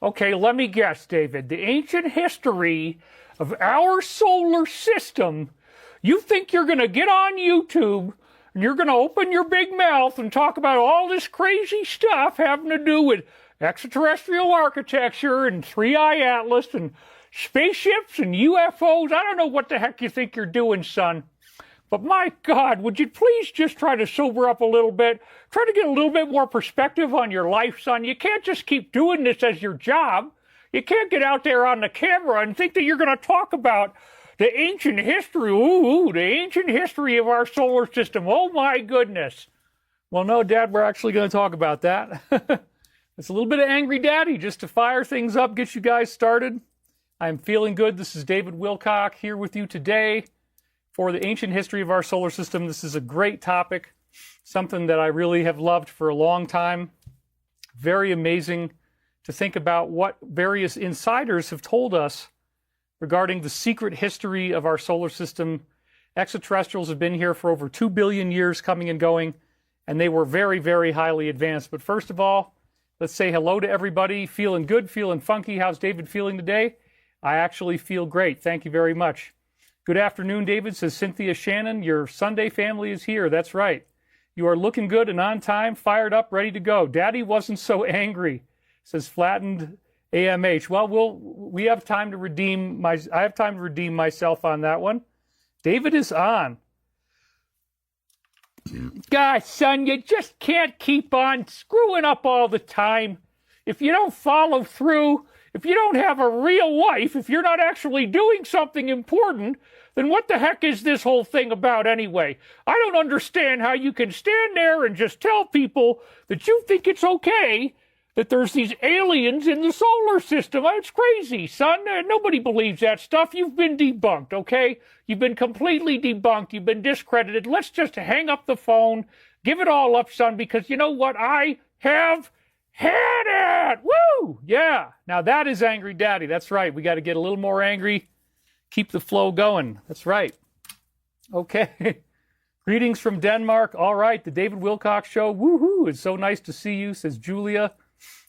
Okay, let me guess, David. The ancient history of our solar system. You think you're going to get on YouTube and you're going to open your big mouth and talk about all this crazy stuff having to do with extraterrestrial architecture and 3-eye atlas and spaceships and UFOs. I don't know what the heck you think you're doing, son. But my God, would you please just try to sober up a little bit? Try to get a little bit more perspective on your life, son. You can't just keep doing this as your job. You can't get out there on the camera and think that you're going to talk about the ancient history. The ancient history of our solar system. Oh, my goodness. Well, no, Dad, we're actually going to talk about that. It's a little bit of Angry Daddy just to fire things up, get you guys started. I'm feeling good. This is David Wilcock here with you today for the ancient history of our solar system. This is a great topic, something that I really have loved for a long time. Very amazing to think about what various insiders have told us regarding the secret history of our solar system. Extraterrestrials have been here for over 2 billion years coming and going, and they were very, very highly advanced. But first of all, let's say hello to everybody. Feeling good, feeling funky. How's David feeling today? I actually feel great. Thank you very much. Good afternoon, David, says Cynthia Shannon. Your Sunday family is here. That's right. You are looking good and on time, fired up, ready to go. Daddy wasn't so angry, says Flattened AMH. Well, we have time to redeem I have time to redeem myself on that one. David is on. Gosh, son, you just can't keep on screwing up all the time. If you don't follow through, if you don't have a real life, if you're not actually doing something important, then what the heck is this whole thing about anyway? I don't understand how you can stand there and just tell people that you think it's okay that there's these aliens in the solar system. It's crazy, son. Nobody believes that stuff. You've been debunked, okay? You've been completely debunked. You've been discredited. Let's just hang up the phone, give it all up, son, because you know what? I have had it. Woo! Yeah. Now that is Angry Daddy. That's right. We got to get a little more angry. Keep the flow going. That's right. Okay. Greetings from Denmark. All right. The David Wilcock Show. Woohoo. It's so nice to see you, says Julia.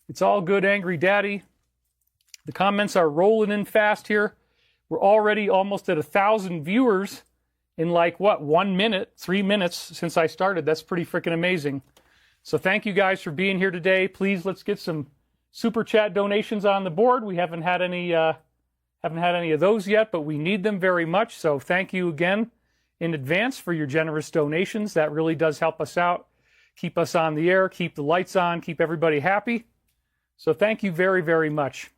It's all good, Angry Daddy. The comments are rolling in fast here. We're already almost at 1,000 viewers in 1 minute, 3 minutes since I started. That's pretty freaking amazing. So thank you guys for being here today. Please, let's get some super chat donations on the board. We haven't had any of those yet, but we need them very much. So thank you again in advance for your generous donations. That really does help us out, keep us on the air, keep the lights on, keep everybody happy. So thank you very, very much.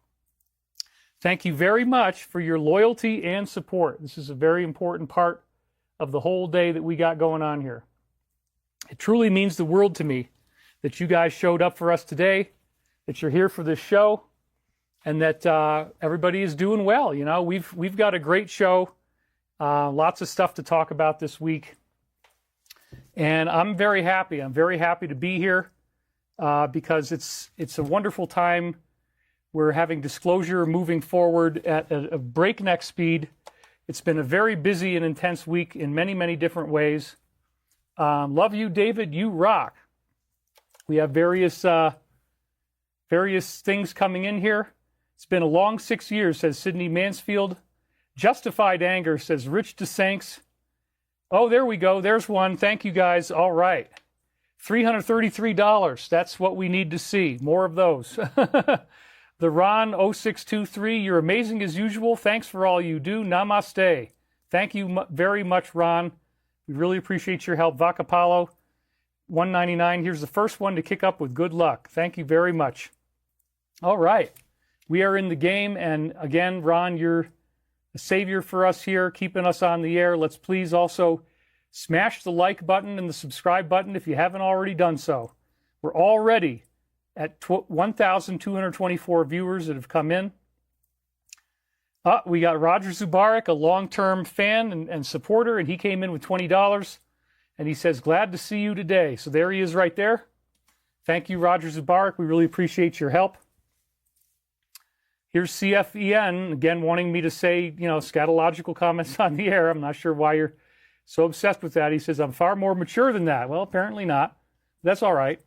Thank you very much for your loyalty and support. This is a very important part of the whole day that we got going on here. It truly means the world to me that you guys showed up for us today, that you're here for this show, and that everybody is doing well. You know, we've got a great show, lots of stuff to talk about this week, and I'm very happy. I'm very happy to be here because it's a wonderful time. We're having disclosure moving forward at a breakneck speed. It's been a very busy and intense week in many, many different ways. Love you, David. You rock. We have various things coming in here. It's been a long 6 years, says Sydney Mansfield. Justified anger, says Rich DeSanks. Oh, there we go. There's one. Thank you, guys. All right. $333. That's what we need to see. More of those. The Ron 0623, you're amazing as usual. Thanks for all you do. Namaste. Thank you very much, Ron. We really appreciate your help. Vacapalo 199. Here's the first one to kick up with good luck. Thank you very much. All right. We are in the game. And again, Ron, you're a savior for us here, keeping us on the air. Let's please also smash the like button and the subscribe button if you haven't already done so. We're already at 1,224 viewers that have come in. We got Roger Zubarak, a long-term fan and supporter, and he came in with $20. And he says, glad to see you today. So there he is right there. Thank you, Roger Zubarak. We really appreciate your help. Here's CFEN, again, wanting me to say, scatological comments on the air. I'm not sure why you're so obsessed with that. He says, I'm far more mature than that. Well, apparently not. That's all right.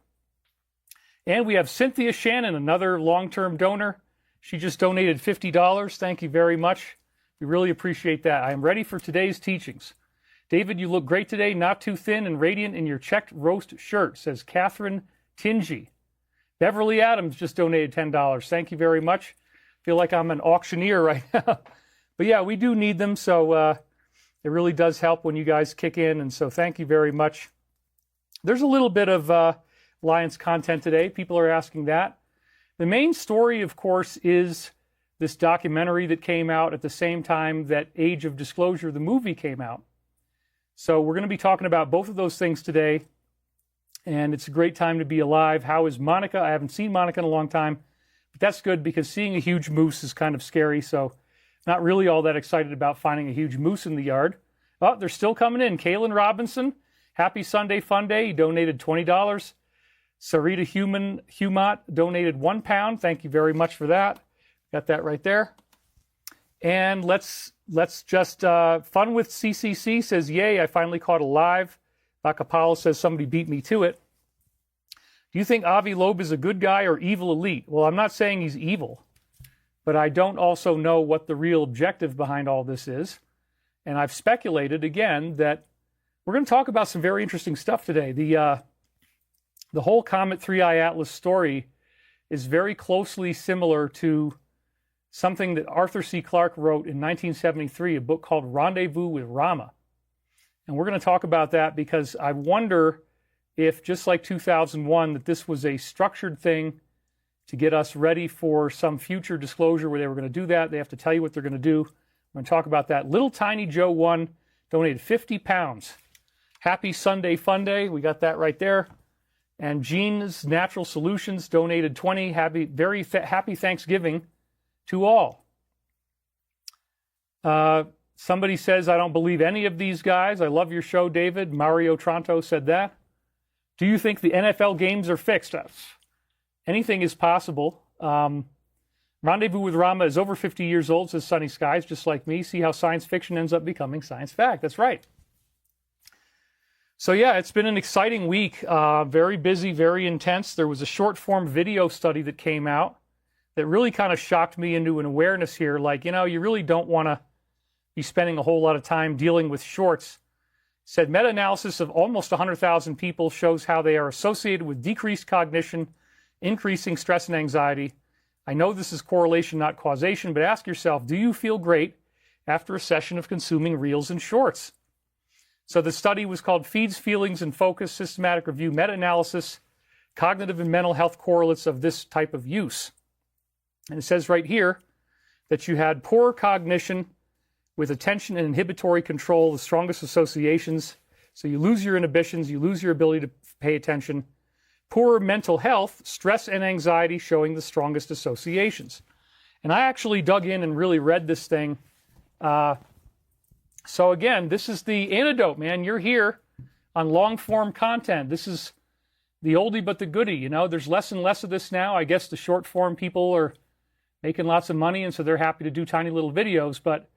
And we have Cynthia Shannon, another long-term donor. She just donated $50. Thank you very much. We really appreciate that. I am ready for today's teachings. David, you look great today, not too thin and radiant in your checked roast shirt, says Catherine Tingy. Beverly Adams just donated $10. Thank you very much. Feel like I'm an auctioneer right now. But yeah, we do need them, so it really does help when you guys kick in, and so thank you very much. There's a little bit of Alliance content today. People are asking that. The main story, of course, is this documentary that came out at the same time that Age of Disclosure, the movie, came out. So we're going to be talking about both of those things today, and it's a great time to be alive. How is Monica? I haven't seen Monica in a long time, but that's good because seeing a huge moose is kind of scary, so not really all that excited about finding a huge moose in the yard. Oh, they're still coming in. Kaylin Robinson, happy Sunday Fun Day. He donated $20. Sarita Humot donated £1. Thank you very much for that. Got that right there. And let's just, Fun with CCC says, yay, I finally caught a live. Bacapalo says somebody beat me to it. Do you think Avi Loeb is a good guy or evil elite? Well, I'm not saying he's evil, but I don't also know what the real objective behind all this is. And I've speculated, again, that we're going to talk about some very interesting stuff today. The whole Comet 3i Atlas story is very closely similar to something that Arthur C. Clarke wrote in 1973, a book called Rendezvous with Rama. And we're going to talk about that because I wonder if, just like 2001, that this was a structured thing to get us ready for some future disclosure where they were going to do that. They have to tell you what they're going to do. We're going to talk about that. Little Tiny Joe 1 donated £50. Happy Sunday Fun Day. We got that right there. And Gene's Natural Solutions donated $20. Very happy Thanksgiving to all. Somebody says, I don't believe any of these guys. I love your show, David. Mario Tronto said that. Do you think the NFL games are fixed? Anything is possible. Rendezvous with Rama is over 50 years old, says Sunny Skies, just like me. See how science fiction ends up becoming science fact. That's right. So yeah, it's been an exciting week. Very busy, very intense. There was a short-form video study that came out that really kind of shocked me into an awareness here. Like, you really don't want to be spending a whole lot of time dealing with shorts. It said meta-analysis of almost 100,000 people shows how they are associated with decreased cognition, increasing stress and anxiety. I know this is correlation, not causation, but ask yourself, do you feel great after a session of consuming reels and shorts? So the study was called Feeds, Feelings, and Focus, Systematic Review, Meta-Analysis, Cognitive and Mental Health Correlates of this type of use. And it says right here that you had poor cognition with attention and inhibitory control, the strongest associations. So you lose your inhibitions, you lose your ability to pay attention. Poor mental health, stress and anxiety showing the strongest associations. And I actually dug in and really read this thing. So again, this is the antidote, man. You're here on long-form content. This is the oldie but the goodie. There's less and less of this now. I guess the short-form people are making lots of money, and so they're happy to do tiny little videos, but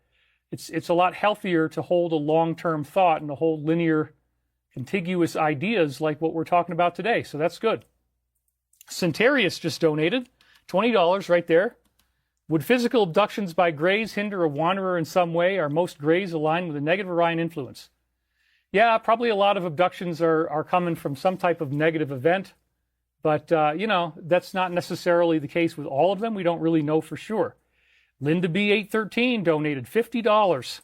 it's a lot healthier to hold a long-term thought and to hold linear, contiguous ideas like what we're talking about today. So that's good. Centarius just donated $20 right there. Would physical abductions by Greys hinder a wanderer in some way? Are most Greys aligned with a negative Orion influence? Yeah, probably a lot of abductions are coming from some type of negative event. But, that's not necessarily the case with all of them. We don't really know for sure. Linda B813 donated $50.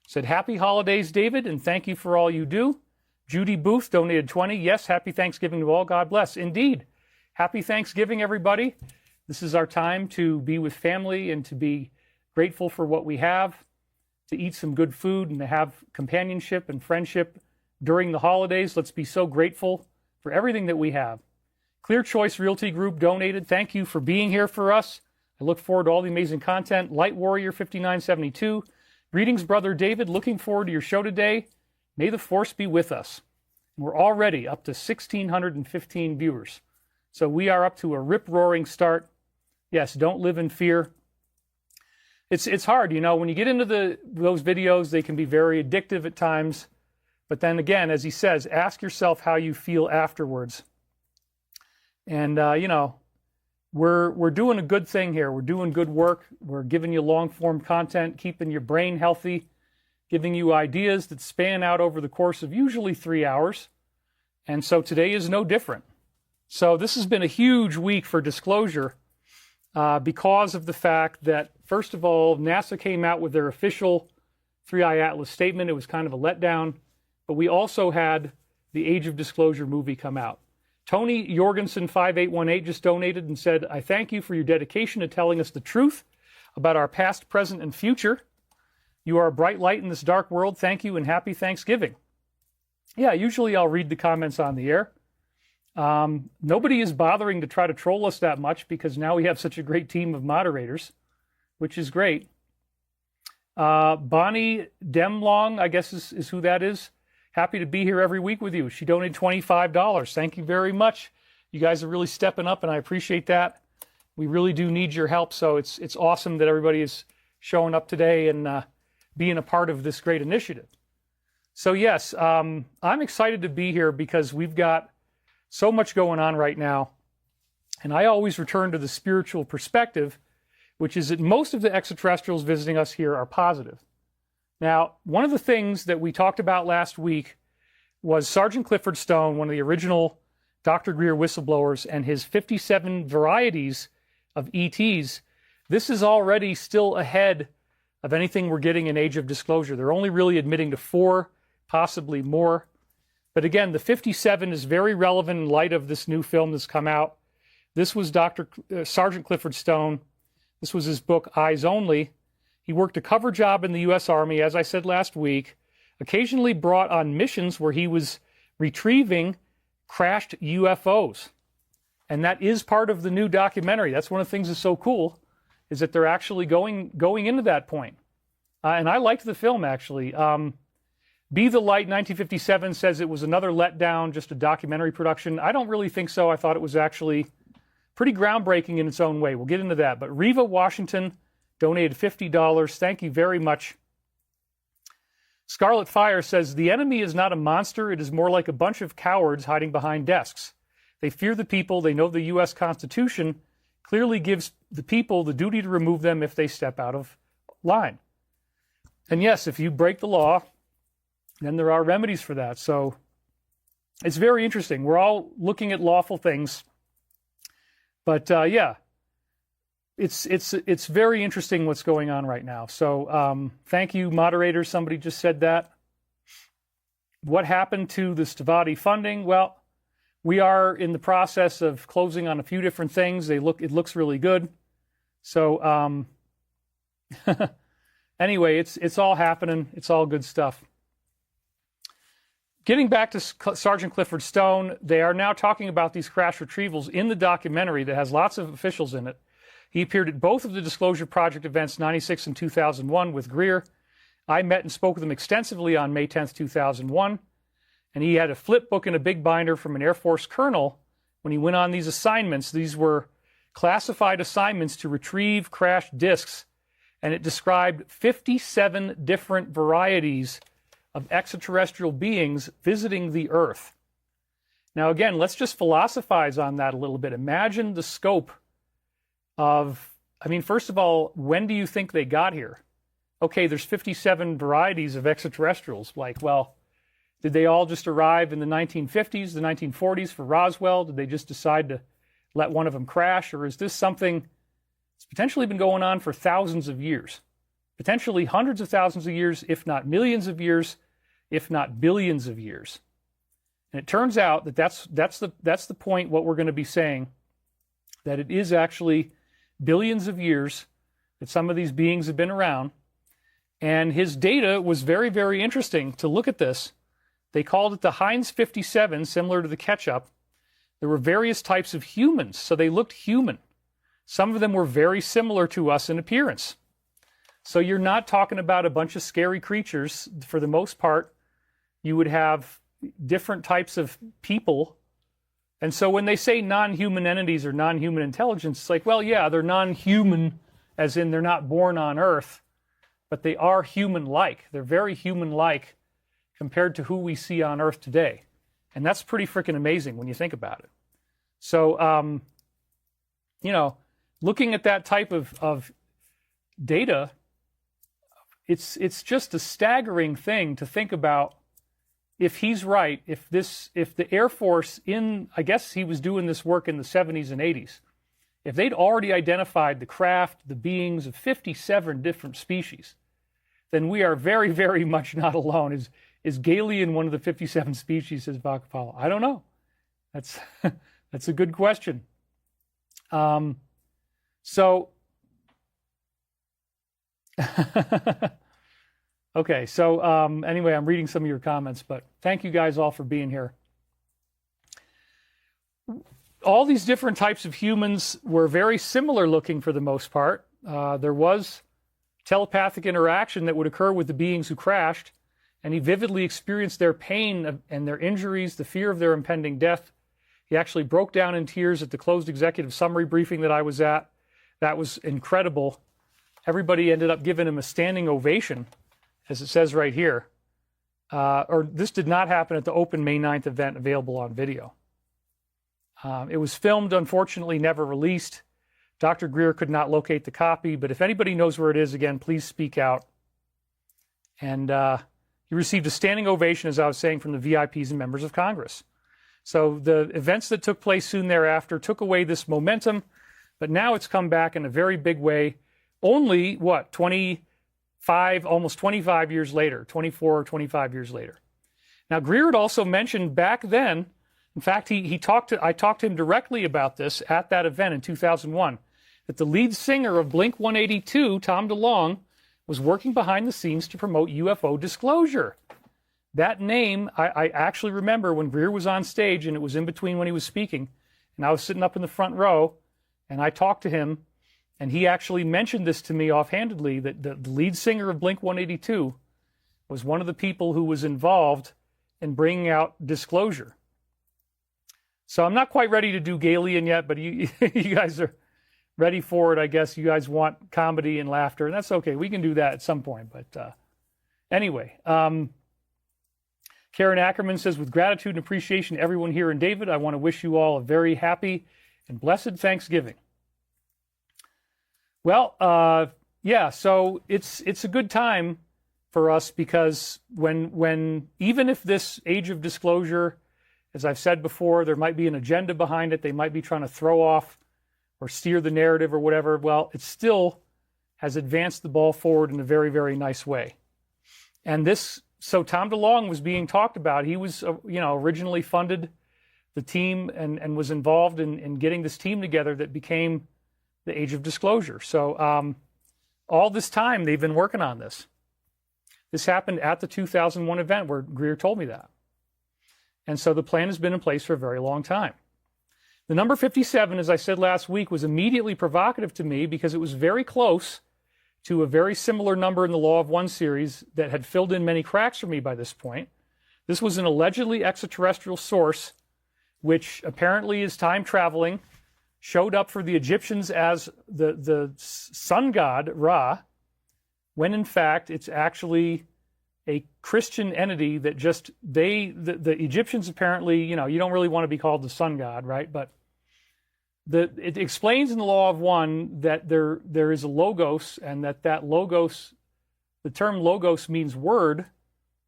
Said, happy holidays, David, and thank you for all you do. Judy Booth donated $20. Yes, happy Thanksgiving to all. God bless. Indeed. Happy Thanksgiving, everybody. This is our time to be with family and to be grateful for what we have, to eat some good food and to have companionship and friendship during the holidays. Let's be so grateful for everything that we have. Clear Choice Realty Group donated. Thank you for being here for us. I look forward to all the amazing content. Light Warrior 5972. Greetings, Brother David. Looking forward to your show today. May the force be with us. We're already up to 1,615 viewers. So we are up to a rip-roaring start. Yes, don't live in fear. It's hard, when you get into those videos, they can be very addictive at times. But then again, as he says, ask yourself how you feel afterwards. And, we're doing a good thing here. We're doing good work. We're giving you long-form content, keeping your brain healthy, giving you ideas that span out over the course of usually 3 hours. And so today is no different. So this has been a huge week for disclosure because of the fact that, first of all, NASA came out with their official 3I Atlas statement. It was kind of a letdown. But we also had the Age of Disclosure movie come out. Tony Jorgensen 5818 just donated and said, I thank you for your dedication to telling us the truth about our past, present, and future. You are a bright light in this dark world. Thank you and happy Thanksgiving. Yeah, usually I'll read the comments on the air. Nobody is bothering to try to troll us that much because now we have such a great team of moderators, which is great. Bonnie Demlong, I guess is who that is. Happy to be here every week with you. She donated $25. Thank you very much. You guys are really stepping up, and I appreciate that. We really do need your help, so it's awesome that everybody is showing up today and being a part of this great initiative. So yes, I'm excited to be here because we've got so much going on right now, and I always return to the spiritual perspective, which is that most of the extraterrestrials visiting us here are positive. Now, one of the things that we talked about last week was Sergeant Clifford Stone, one of the original Dr. Greer whistleblowers, and his 57 varieties of ETs. This is already still ahead of anything we're getting in Age of Disclosure. They're only really admitting to 4, possibly more. But again, the 57 is very relevant in light of this new film that's come out. This was Sergeant Clifford Stone. This was his book, Eyes Only. He worked a cover job in the U.S. Army, as I said last week, occasionally brought on missions where he was retrieving crashed UFOs. And that is part of the new documentary. That's one of the things that's so cool, is that they're actually going into that point. And I liked the film, actually. Be the Light 1957 says it was another letdown, just a documentary production. I don't really think so. I thought it was actually pretty groundbreaking in its own way. We'll get into that. But Reva Washington donated $50. Thank you very much. Scarlet Fire says, the enemy is not a monster. It is more like a bunch of cowards hiding behind desks. They fear the people. They know the U.S. Constitution clearly gives the people the duty to remove them if they step out of line. And yes, if you break the law, then there are remedies for that. So it's very interesting. We're all looking at lawful things. But yeah. It's very interesting what's going on right now. So thank you, moderators. Somebody just said that. What happened to the Stavati funding? Well, we are in the process of closing on a few different things. It looks really good. So anyway, it's all happening. It's all good stuff. Getting back to Sergeant Clifford Stone, they are now talking about these crash retrievals in the documentary that has lots of officials in it. He appeared at both of the Disclosure Project events, 96 and 2001, with Greer. I met and spoke with him extensively on May 10th, 2001. And he had a flip book and a big binder from an Air Force colonel when he went on these assignments. These were classified assignments to retrieve crashed disks. And it described 57 different varieties of extraterrestrial beings visiting the Earth. Now, again, let's just philosophize on that a little bit. Imagine the scope of, first of all, when do you think they got here? Okay, there's 57 varieties of extraterrestrials. Did they all just arrive in the 1950s, the 1940s for Roswell? Did they just decide to let one of them crash? Or is this something that's potentially been going on for thousands of years? Potentially hundreds of thousands of years, if not millions of years, if not billions of years. And it turns out that that's the point, what we're going to be saying, that it is actually billions of years that some of these beings have been around. And his data was very, very interesting to look at this. They called it the Heinz 57, similar to the ketchup. There were various types of humans, so they looked human. Some of them were very similar to us in appearance. So you're not talking about a bunch of scary creatures. For the most part, you would have different types of people. And so when they say non-human entities or non-human intelligence, it's like, well, yeah, they're non-human, as in they're not born on Earth, but they are human-like. They're very human-like compared to who we see on Earth today. And that's pretty freaking amazing when you think about it. So looking at that type of data, it's just a staggering thing to think about. If he's right, if the Air Force I guess he was doing this work in the 70s and 80s, if they'd already identified the craft, the beings of 57 different species, then we are very, very much not alone. Is Galilean one of the 57 species, says Bacapala? I don't know. That's a good question. Okay, so anyway, I'm reading some of your comments, but thank you guys all for being here. All these different types of humans were very similar looking for the most part. There was telepathic interaction that would occur with the beings who crashed, and he vividly experienced their pain and their injuries, the fear of their impending death. He actually broke down in tears at the closed executive summary briefing that I was at. That was incredible. Everybody ended up giving him a standing ovation, as it says right here. Or this did not happen at the open May 9th event available on video. It was filmed, unfortunately, never released. Dr. Greer could not locate the copy, but if anybody knows where it is, again, please speak out. And he received a standing ovation, as I was saying, from the VIPs and members of Congress. So the events that took place soon thereafter took away this momentum, but now it's come back in a very big way. Only, almost 25 years later, 24 or 25 years later. Now, Greer had also mentioned back then, in fact, I talked to him directly about this at that event in 2001, that the lead singer of Blink-182, Tom DeLonge, was working behind the scenes to promote UFO disclosure. That name, I actually remember when Greer was on stage, and it was in between when he was speaking, and I was sitting up in the front row, and I talked to him, and he actually mentioned this to me offhandedly, that the lead singer of Blink-182 was one of the people who was involved in bringing out disclosure. So I'm not quite ready to do Galilean yet, but you guys are ready for it. I guess you guys want comedy and laughter, and that's okay. We can do that at some point. But anyway, Karen Ackerman says, with gratitude and appreciation to everyone here in David, I want to wish you all a very happy and blessed Thanksgiving. Well, yeah, so it's a good time for us, because when even if this age of disclosure, as I've said before, there might be an agenda behind it, they might be trying to throw off or steer the narrative or whatever, well, it still has advanced the ball forward in a very, very nice way. And so Tom DeLonge was being talked about. He was, originally funded the team and was involved in getting this team together that became the Age of Disclosure. So all this time they've been working on this. This happened at the 2001 event where Greer told me that. And so the plan has been in place for a very long time. The number 57, as I said last week, was immediately provocative to me because it was very close to a very similar number in the Law of One series that had filled in many cracks for me by this point. This was an allegedly extraterrestrial source, which apparently is time traveling, showed up for the Egyptians as the sun god Ra, when in fact it's actually a Christian entity that the Egyptians apparently, you don't really want to be called the sun god, right? But it explains in the Law of One that there is a logos, and that logos, the term logos means word,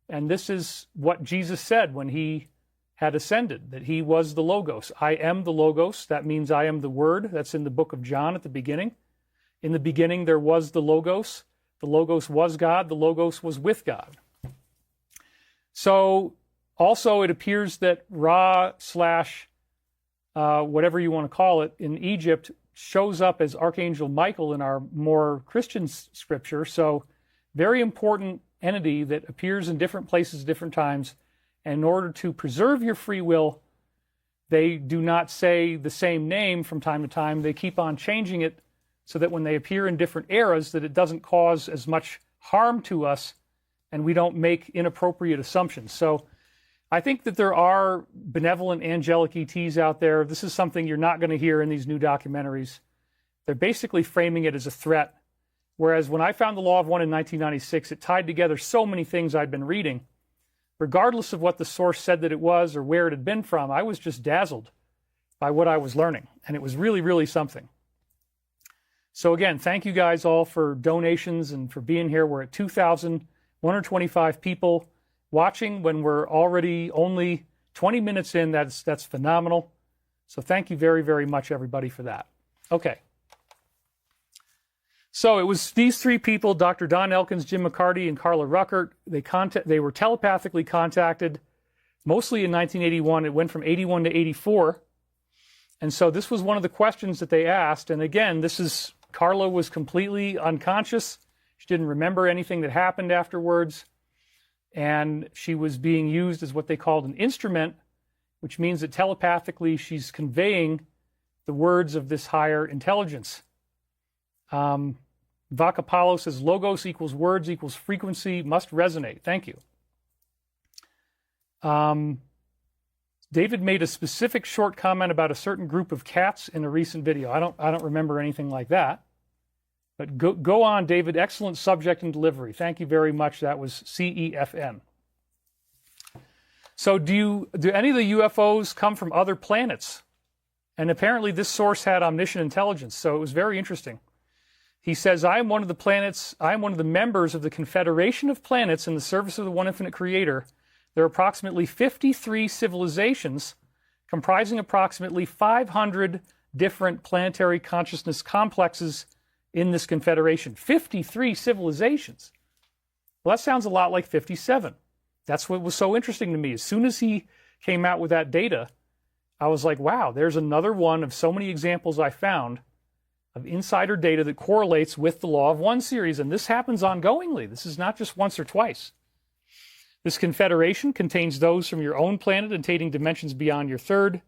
and this is what Jesus said when he had ascended, that he was the logos. I am the logos. That means I am the word. That's in the book of John at the beginning. In the beginning there was the logos. The logos was God. The logos was with God. So also it appears that Ra / whatever you want to call it in Egypt shows up as Archangel Michael in our more Christian scripture. So very important entity that appears in different places, different times. And in order to preserve your free will, they do not say the same name from time to time. They keep on changing it so that when they appear in different eras, that it doesn't cause as much harm to us and we don't make inappropriate assumptions. So I think that there are benevolent angelic ETs out there. This is something you're not going to hear in these new documentaries. They're basically framing it as a threat. Whereas when I found the Law of One in 1996, it tied together so many things I'd been reading. Regardless of what the source said that it was or where it had been from, I was just dazzled by what I was learning. And it was really, really something. So again, thank you guys all for donations and for being here. We're at 2,125 people watching when we're already only 20 minutes in. That's phenomenal. So thank you very, very much, everybody, for that. Okay. So it was these three people, Dr. Don Elkins, Jim McCarty, and Carla Ruckert. They were telepathically contacted, mostly in 1981. It went from 81 to 84. And so this was one of the questions that they asked. And again, Carla was completely unconscious. She didn't remember anything that happened afterwards. And she was being used as what they called an instrument, which means that telepathically she's conveying the words of this higher intelligence. Vakapalo says, logos equals words equals frequency, must resonate. Thank you. David made a specific short comment about a certain group of cats in a recent video. I don't remember anything like that. But go on, David. Excellent subject and delivery. Thank you very much. That was CEFN. So do any of the UFOs come from other planets? And apparently this source had omniscient intelligence, so it was very interesting. He says, I am one of the members of the Confederation of Planets in the service of the One Infinite Creator. There are approximately 53 civilizations comprising approximately 500 different planetary consciousness complexes in this confederation. 53 civilizations. Well, that sounds a lot like 57. That's what was so interesting to me. As soon as he came out with that data, I was like, wow, there's another one of so many examples I found of insider data that correlates with the Law of One series. And this happens ongoingly. This is not just once or twice. This confederation contains those from your own planet containing dimensions beyond your third,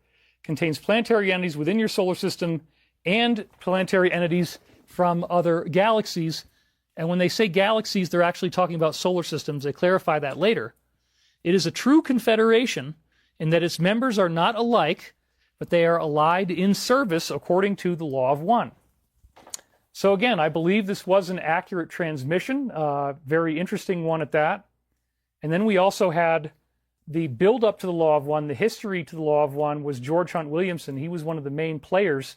contains planetary entities within your solar system, and planetary entities from other galaxies. And when they say galaxies, they're actually talking about solar systems. They clarify that later. It is a true confederation in that its members are not alike, but they are allied in service according to the Law of One. So again, I believe this was an accurate transmission, very interesting one at that. And then we also had the build-up to the Law of One, the history to the Law of One was George Hunt Williamson. He was one of the main players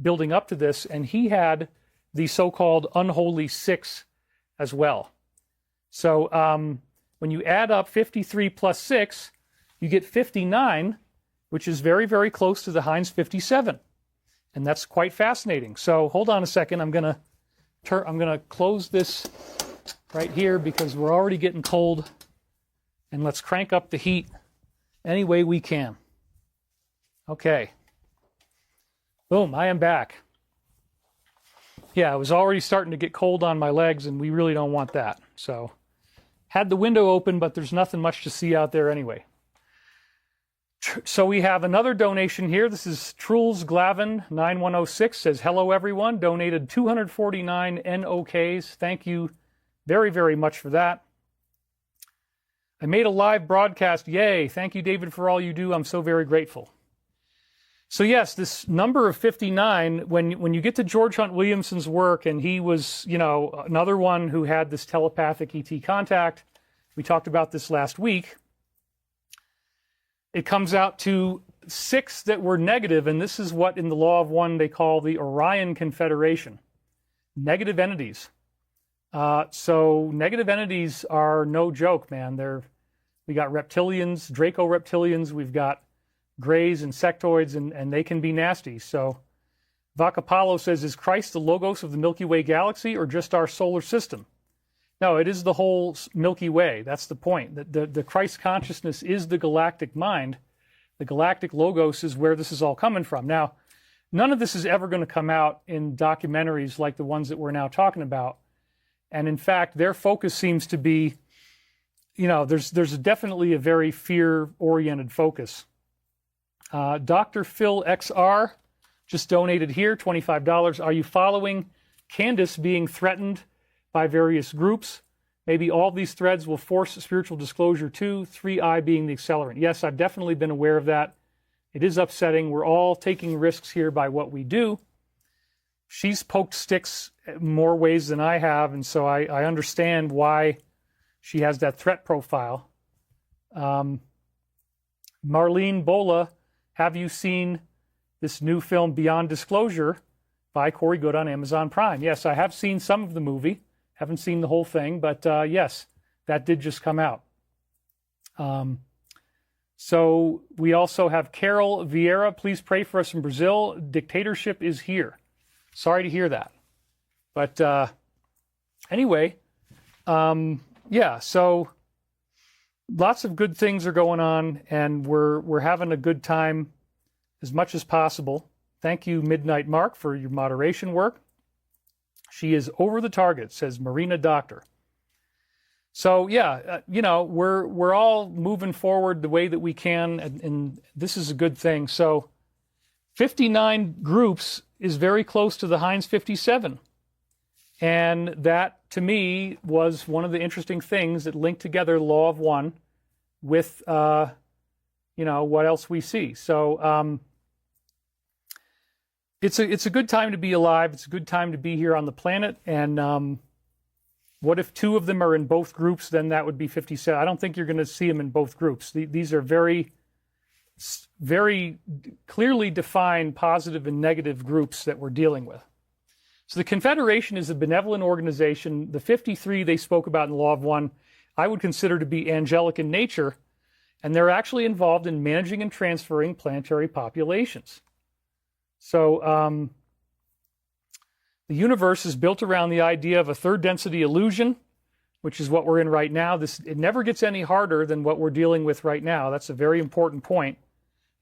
building up to this, and he had the so-called Unholy Six as well. So when you add up 53 plus 6, you get 59, which is very, very close to the Heinz 57. And that's quite fascinating. So hold on a second. I'm gonna close this right here because we're already getting cold. And let's crank up the heat any way we can. Okay. Boom, I am back. Yeah, I was already starting to get cold on my legs, and we really don't want that. So had the window open, but there's nothing much to see out there anyway. So we have another donation here. This is Truls Glavin 9106 says, hello everyone, donated 249 NOKs. Thank you very, very much for that. I made a live broadcast. Yay. Thank you, David, for all you do. I'm so very grateful. So yes, this number of 59, when you get to George Hunt Williamson's work, and he was, another one who had this telepathic ET contact. We talked about this last week. It comes out to 6 that were negative, and this is what in the Law of One they call the Orion Confederation. Negative entities. So negative entities are no joke, man. We got reptilians, Draco reptilians, we've got grays, insectoids, and they can be nasty. So Vakapalo says, is Christ the logos of the Milky Way galaxy or just our solar system? No, it is the whole Milky Way. That's the point. The Christ consciousness is the galactic mind. The galactic logos is where this is all coming from. Now, none of this is ever going to come out in documentaries like the ones that we're now talking about. And in fact, their focus seems to be, there's definitely a very fear-oriented focus. Dr. Phil XR just donated here, $25. Are you following Candace being threatened by various groups? Maybe all these threads will force spiritual disclosure too, 3I being the accelerant. Yes, I've definitely been aware of that. It is upsetting. We're all taking risks here by what we do. She's poked sticks more ways than I have, and so I understand why she has that threat profile. Marlene Bola, have you seen this new film Beyond Disclosure by Corey Good on Amazon Prime. Yes, I have seen some of the movie. Haven't seen the whole thing, but yes, that did just come out. So we also have Carol Vieira. Please pray for us in Brazil. Dictatorship is here. Sorry to hear that. But anyway, yeah, so lots of good things are going on, and we're having a good time as much as possible. Thank you, Midnight Mark, for your moderation work. She is over the target, says Marina Doctor. So yeah, we're all moving forward the way that we can, and this is a good thing. So 59 groups is very close to the Heinz 57. And that, to me, was one of the interesting things that linked together Law of One with, what else we see. So it's a good time to be alive. It's a good time to be here on the planet. And what if two of them are in both groups? Then that would be 57. I don't think you're going to see them in both groups. These are very, very clearly defined positive and negative groups that we're dealing with. So the Confederation is a benevolent organization. The 53 they spoke about in Law of One, I would consider to be angelic in nature, and they're actually involved in managing and transferring planetary populations. So the universe is built around the idea of a third density illusion, which is what we're in right now. It never gets any harder than what we're dealing with right now. That's a very important point.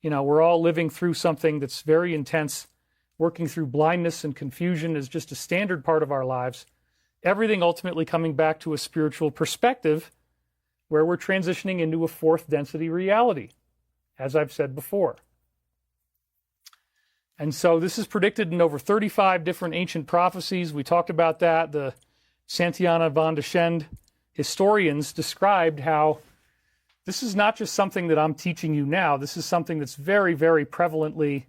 We're all living through something that's very intense. Working through blindness and confusion is just a standard part of our lives. Everything ultimately coming back to a spiritual perspective where we're transitioning into a fourth density reality, as I've said before. And so this is predicted in over 35 different ancient prophecies. We talked about that. The Santiana von Deschend historians described how this is not just something that I'm teaching you now. This is something that's very, very prevalently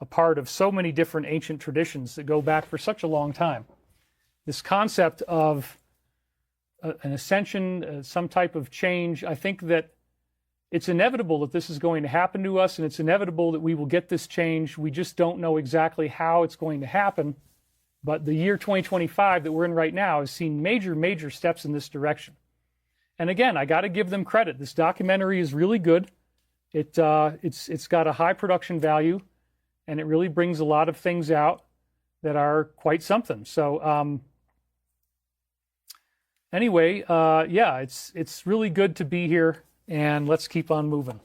a part of so many different ancient traditions that go back for such a long time. This concept of an ascension, some type of change, I think that it's inevitable that this is going to happen to us, and it's inevitable that we will get this change. We just don't know exactly how it's going to happen. But the year 2025 that we're in right now has seen major, major steps in this direction. And again, I got to give them credit. This documentary is really good. It's got a high production value, and it really brings a lot of things out that are quite something. So anyway, yeah, it's really good to be here, and let's keep on moving.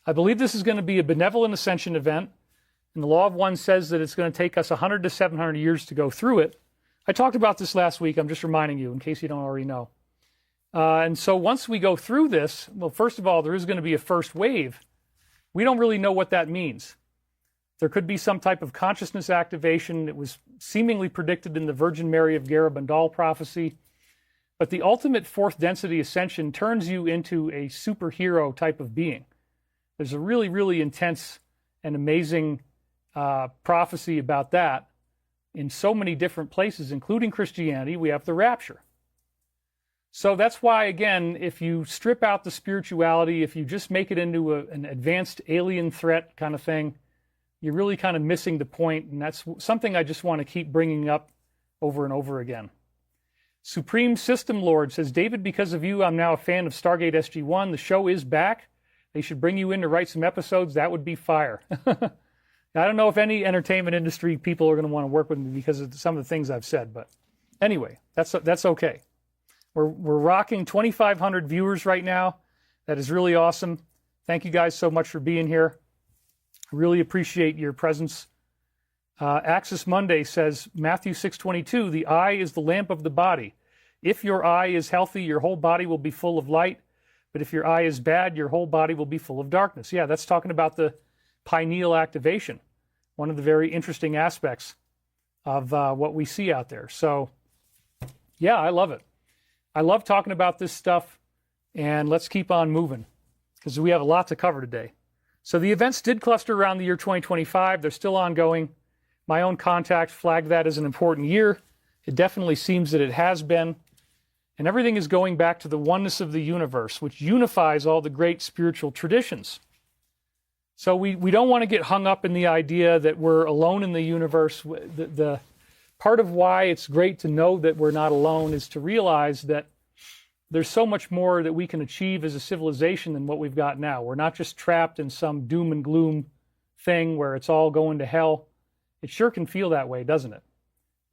I believe this is going to be a benevolent ascension event, and the Law of One says that it's going to take us 100 to 700 years to go through it. I talked about this last week. I'm just reminding you in case you don't already know. And so once we go through this, well, first of all, there is going to be a first wave. We don't really know what that means. There could be some type of consciousness activation. It was seemingly predicted in the Virgin Mary of Garabandal prophecy. But the ultimate fourth density ascension turns you into a superhero type of being. There's a really, really intense and amazing prophecy about that in so many different places, including Christianity. We have the rapture. So that's why, again, if you strip out the spirituality, if you just make it into an advanced alien threat kind of thing, you're really kind of missing the point, and that's something I just want to keep bringing up over and over again. Supreme System Lord says, David, because of you, I'm now a fan of Stargate SG-1. The show is back. They should bring you in to write some episodes. That would be fire. I don't know if any entertainment industry people are going to want to work with me because of some of the things I've said, but anyway, that's okay. We're rocking 2,500 viewers right now. That is really awesome. Thank you guys so much for being here. I really appreciate your presence. Axis Monday says, Matthew 6:22, the eye is the lamp of the body. If your eye is healthy, your whole body will be full of light. But if your eye is bad, your whole body will be full of darkness. Yeah, that's talking about the pineal activation, one of the very interesting aspects of what we see out there. So, yeah, I love it. I love talking about this stuff, and let's keep on moving because we have a lot to cover today. So the events did cluster around the year 2025. They're still ongoing. My own contact flagged that as an important year. It definitely seems that it has been. And everything is going back to the oneness of the universe, which unifies all the great spiritual traditions. So we don't want to get hung up in the idea that we're alone in the universe. part of why it's great to know that we're not alone is to realize that there's so much more that we can achieve as a civilization than what we've got now. We're not just trapped in some doom and gloom thing where it's all going to hell. It sure can feel that way, doesn't it?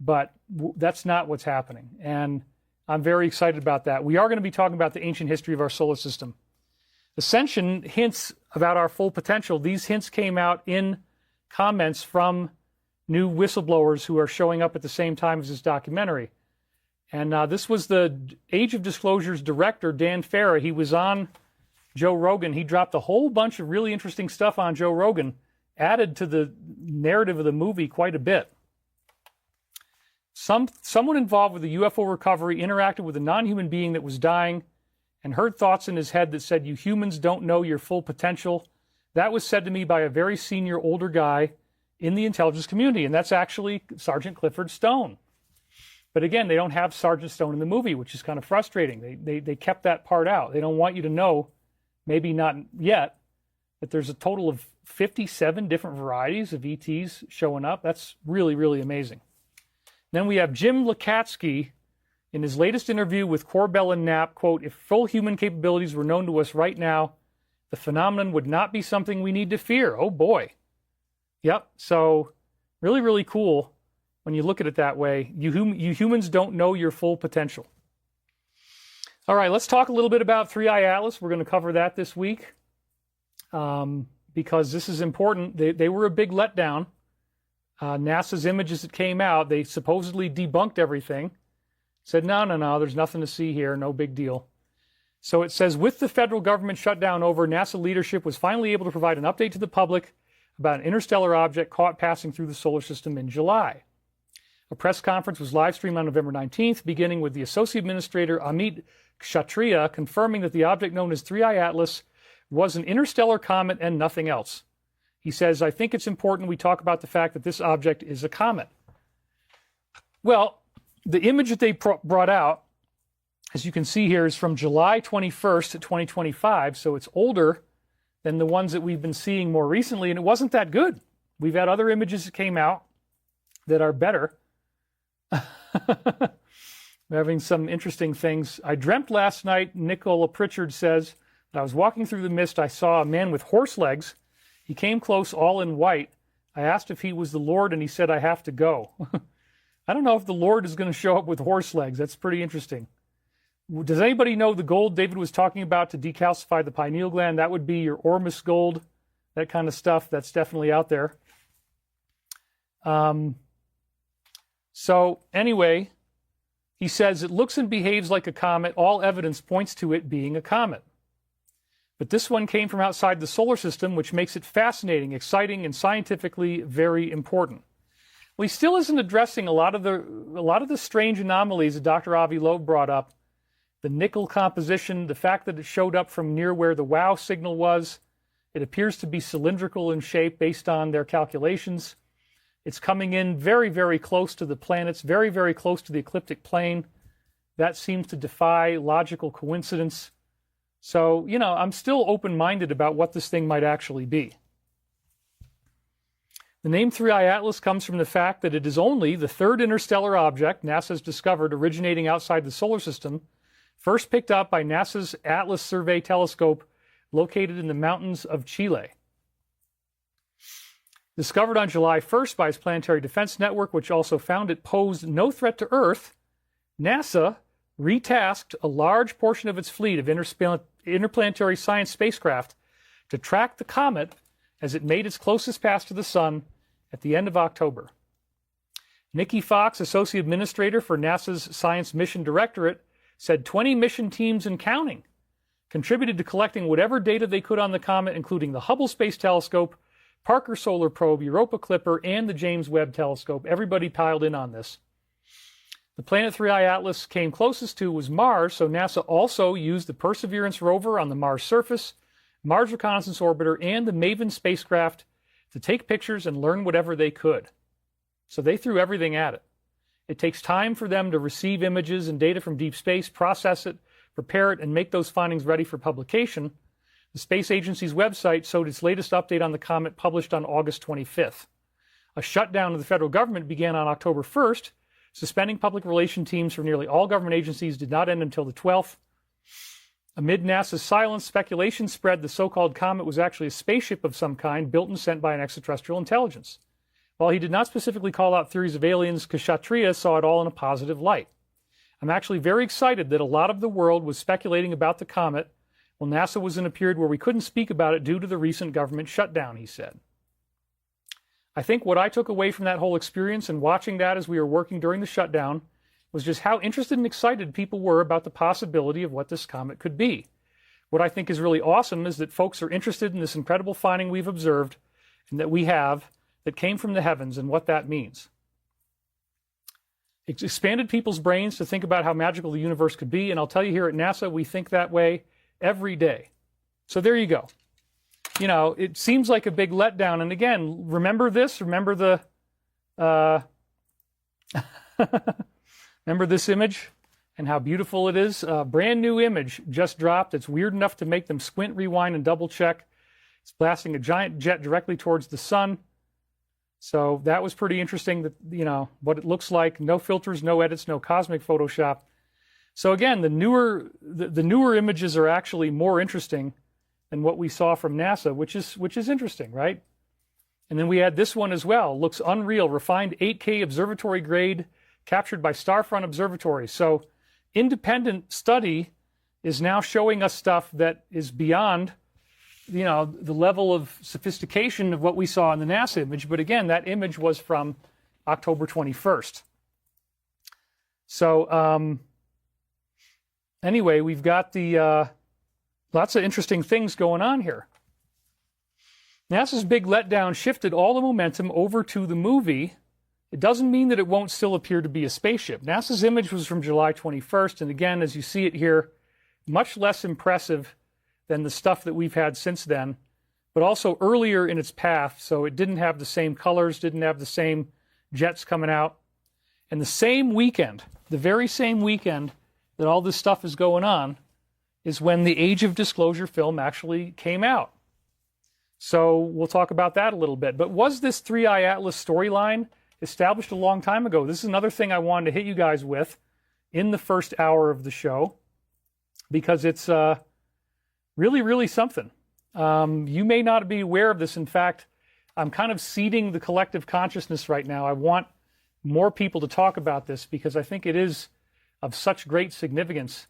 But that's not what's happening. And I'm very excited about that. We are going to be talking about the ancient history of our solar system. Ascension hints about our full potential. These hints came out in comments from new whistleblowers who are showing up at the same time as this documentary. And this was the Age of Disclosure's director, Dan Farah. He was on Joe Rogan. He dropped a whole bunch of really interesting stuff on Joe Rogan, added to the narrative of the movie quite a bit. Someone involved with the UFO recovery interacted with a non-human being that was dying and heard thoughts in his head that said, "You humans don't know your full potential." That was said to me by a very senior older guy in the intelligence community, and that's actually Sergeant Clifford Stone. But again, they don't have Sergeant Stone in the movie, which is kind of frustrating. They kept that part out. They don't want you to know, maybe not yet, that there's a total of 57 different varieties of ETs showing up. That's really, really amazing. Then we have Jim Lukatsky in his latest interview with Corbell and Knapp, quote, "If full human capabilities were known to us right now, the phenomenon would not be something we need to fear." Oh boy. Yep. So really, really cool when you look at it that way. You humans don't know your full potential. All right, let's talk a little bit about 3i Atlas. We're going to cover that this week because this is important. They were a big letdown. NASA's images that came out, they supposedly debunked everything. Said, no, there's nothing to see here, no big deal. So it says, with the federal government shutdown over, NASA leadership was finally able to provide an update to the public about an interstellar object caught passing through the solar system in July. A press conference was live streamed on November 19th, beginning with the Associate Administrator Amit Kshatriya confirming that the object known as 3i Atlas was an interstellar comet and nothing else. He says, "I think it's important we talk about the fact that this object is a comet." Well, the image that they brought out, as you can see here, is from July 21st, 2025, so it's older than the ones that we've been seeing more recently, and it wasn't that good. We've had other images that came out that are better. We're having some interesting things. I dreamt last night, Nicola Pritchard says, that I was walking through the mist. I saw a man with horse legs. He came close, all in white. I asked if he was the Lord, and he said, "I have to go." I don't know if the Lord is going to show up with horse legs. That's pretty interesting. Does anybody know the gold David was talking about to decalcify the pineal gland? That would be your Ormus gold, that kind of stuff. That's definitely out there. So anyway, he says, it looks and behaves like a comet. All evidence points to it being a comet. But this one came from outside the solar system, which makes it fascinating, exciting, and scientifically very important. Well, he still isn't addressing a lot of the strange anomalies that Dr. Avi Loeb brought up. The nickel composition, the fact that it showed up from near where the WOW signal was. It appears to be cylindrical in shape based on their calculations. It's coming in very, very close to the planets, very, very close to the ecliptic plane. That seems to defy logical coincidence. So, I'm still open-minded about what this thing might actually be. The name 3i Atlas comes from the fact that it is only the third interstellar object NASA's discovered originating outside the solar system, first picked up by NASA's Atlas Survey telescope located in the mountains of Chile. Discovered on July 1st by its Planetary Defense Network, which also found it posed no threat to Earth, NASA retasked a large portion of its fleet of interplanetary science spacecraft to track the comet as it made its closest pass to the sun at the end of October. Nikki Fox, Associate Administrator for NASA's Science Mission Directorate, said 20 mission teams and counting contributed to collecting whatever data they could on the comet, including the Hubble Space Telescope, Parker Solar Probe, Europa Clipper, and the James Webb Telescope. Everybody piled in on this. The planet 3i Atlas came closest to was Mars, so NASA also used the Perseverance rover on the Mars surface, Mars Reconnaissance Orbiter, and the MAVEN spacecraft to take pictures and learn whatever they could. So they threw everything at it. It takes time for them to receive images and data from deep space, process it, prepare it, and make those findings ready for publication. The space agency's website showed its latest update on the comet published on August 25th. A shutdown of the federal government began on October 1st suspending public relations teams for nearly all government agencies did not end until the 12th. Amid NASA's silence, speculation spread the so-called comet was actually a spaceship of some kind built and sent by an extraterrestrial intelligence. While he did not specifically call out theories of aliens, Kshatriya saw it all in a positive light. I'm actually very excited that a lot of the world was speculating about the comet while NASA was in a period where we couldn't speak about it due to the recent government shutdown, he said. I think what I took away from that whole experience and watching that as we were working during the shutdown was just how interested and excited people were about the possibility of what this comet could be. What I think is really awesome is that folks are interested in this incredible finding we've observed and that we have that came from the heavens and what that means. It's expanded people's brains to think about how magical the universe could be, and I'll tell you here at NASA, we think that way every day. So there you go. You know, it seems like a big letdown. And again, remember this? Remember the remember this image and how beautiful it is? Brand new image just dropped. It's weird enough to make them squint, rewind, and double check. It's blasting a giant jet directly towards the sun. So that was pretty interesting, that, you know, what it looks like. No filters, no edits, no cosmic Photoshop. So again, the newer images are actually more interesting than what we saw from NASA, which is interesting, right? And then we had this one as well. Looks unreal, refined 8K observatory grade captured by Starfront Observatory. So independent study is now showing us stuff that is beyond, you know, the level of sophistication of what we saw in the NASA image. But again, that image was from October 21st. So anyway, we've got the lots of interesting things going on here. NASA's big letdown shifted all the momentum over to the movie. It doesn't mean that it won't still appear to be a spaceship. NASA's image was from July 21st, and again, as you see it here, much less impressive than the stuff that we've had since then, but also earlier in its path, so it didn't have the same colors, didn't have the same jets coming out. And the same weekend, the very same weekend that all this stuff is going on, is when the Age of Disclosure film actually came out. So we'll talk about that a little bit. But was this Three-Eye Atlas storyline established a long time ago? This is another thing I wanted to hit you guys with in the first hour of the show, because it's really, really something. You may not be aware of this. In fact, I'm kind of seeding the collective consciousness right now. I want more people to talk about this because I think it is of such great significance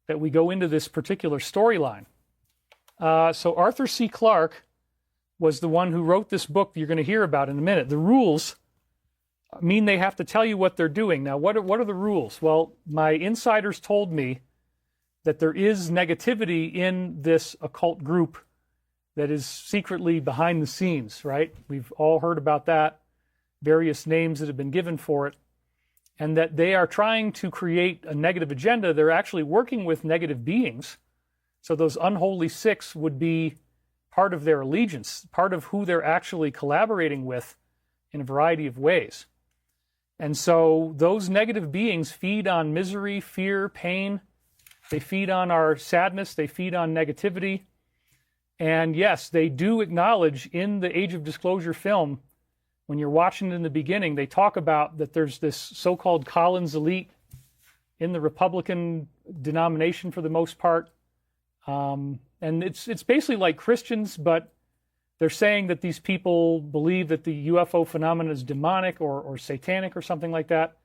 that we go into this particular storyline. So Arthur C. Clarke was the one who wrote this book that you're going to hear about in a minute. The rules mean they have to tell you what they're doing. Now, what are the rules? Well, my insiders told me that there is negativity in this occult group that is secretly behind the scenes, right? We've all heard about that, various names that have been given for it, and that they are trying to create a negative agenda. They're actually working with negative beings. So those unholy six would be part of their allegiance, part of who they're actually collaborating with in a variety of ways. And so those negative beings feed on misery, fear, pain. They feed on our sadness. They feed on negativity. And yes, they do acknowledge in the Age of Disclosure film, when you're watching it in the beginning, they talk about that there's this so-called Collins elite in the Republican denomination for the most part. And it's basically like Christians, but they're saying that these people believe that the UFO phenomenon is demonic or satanic or something like that.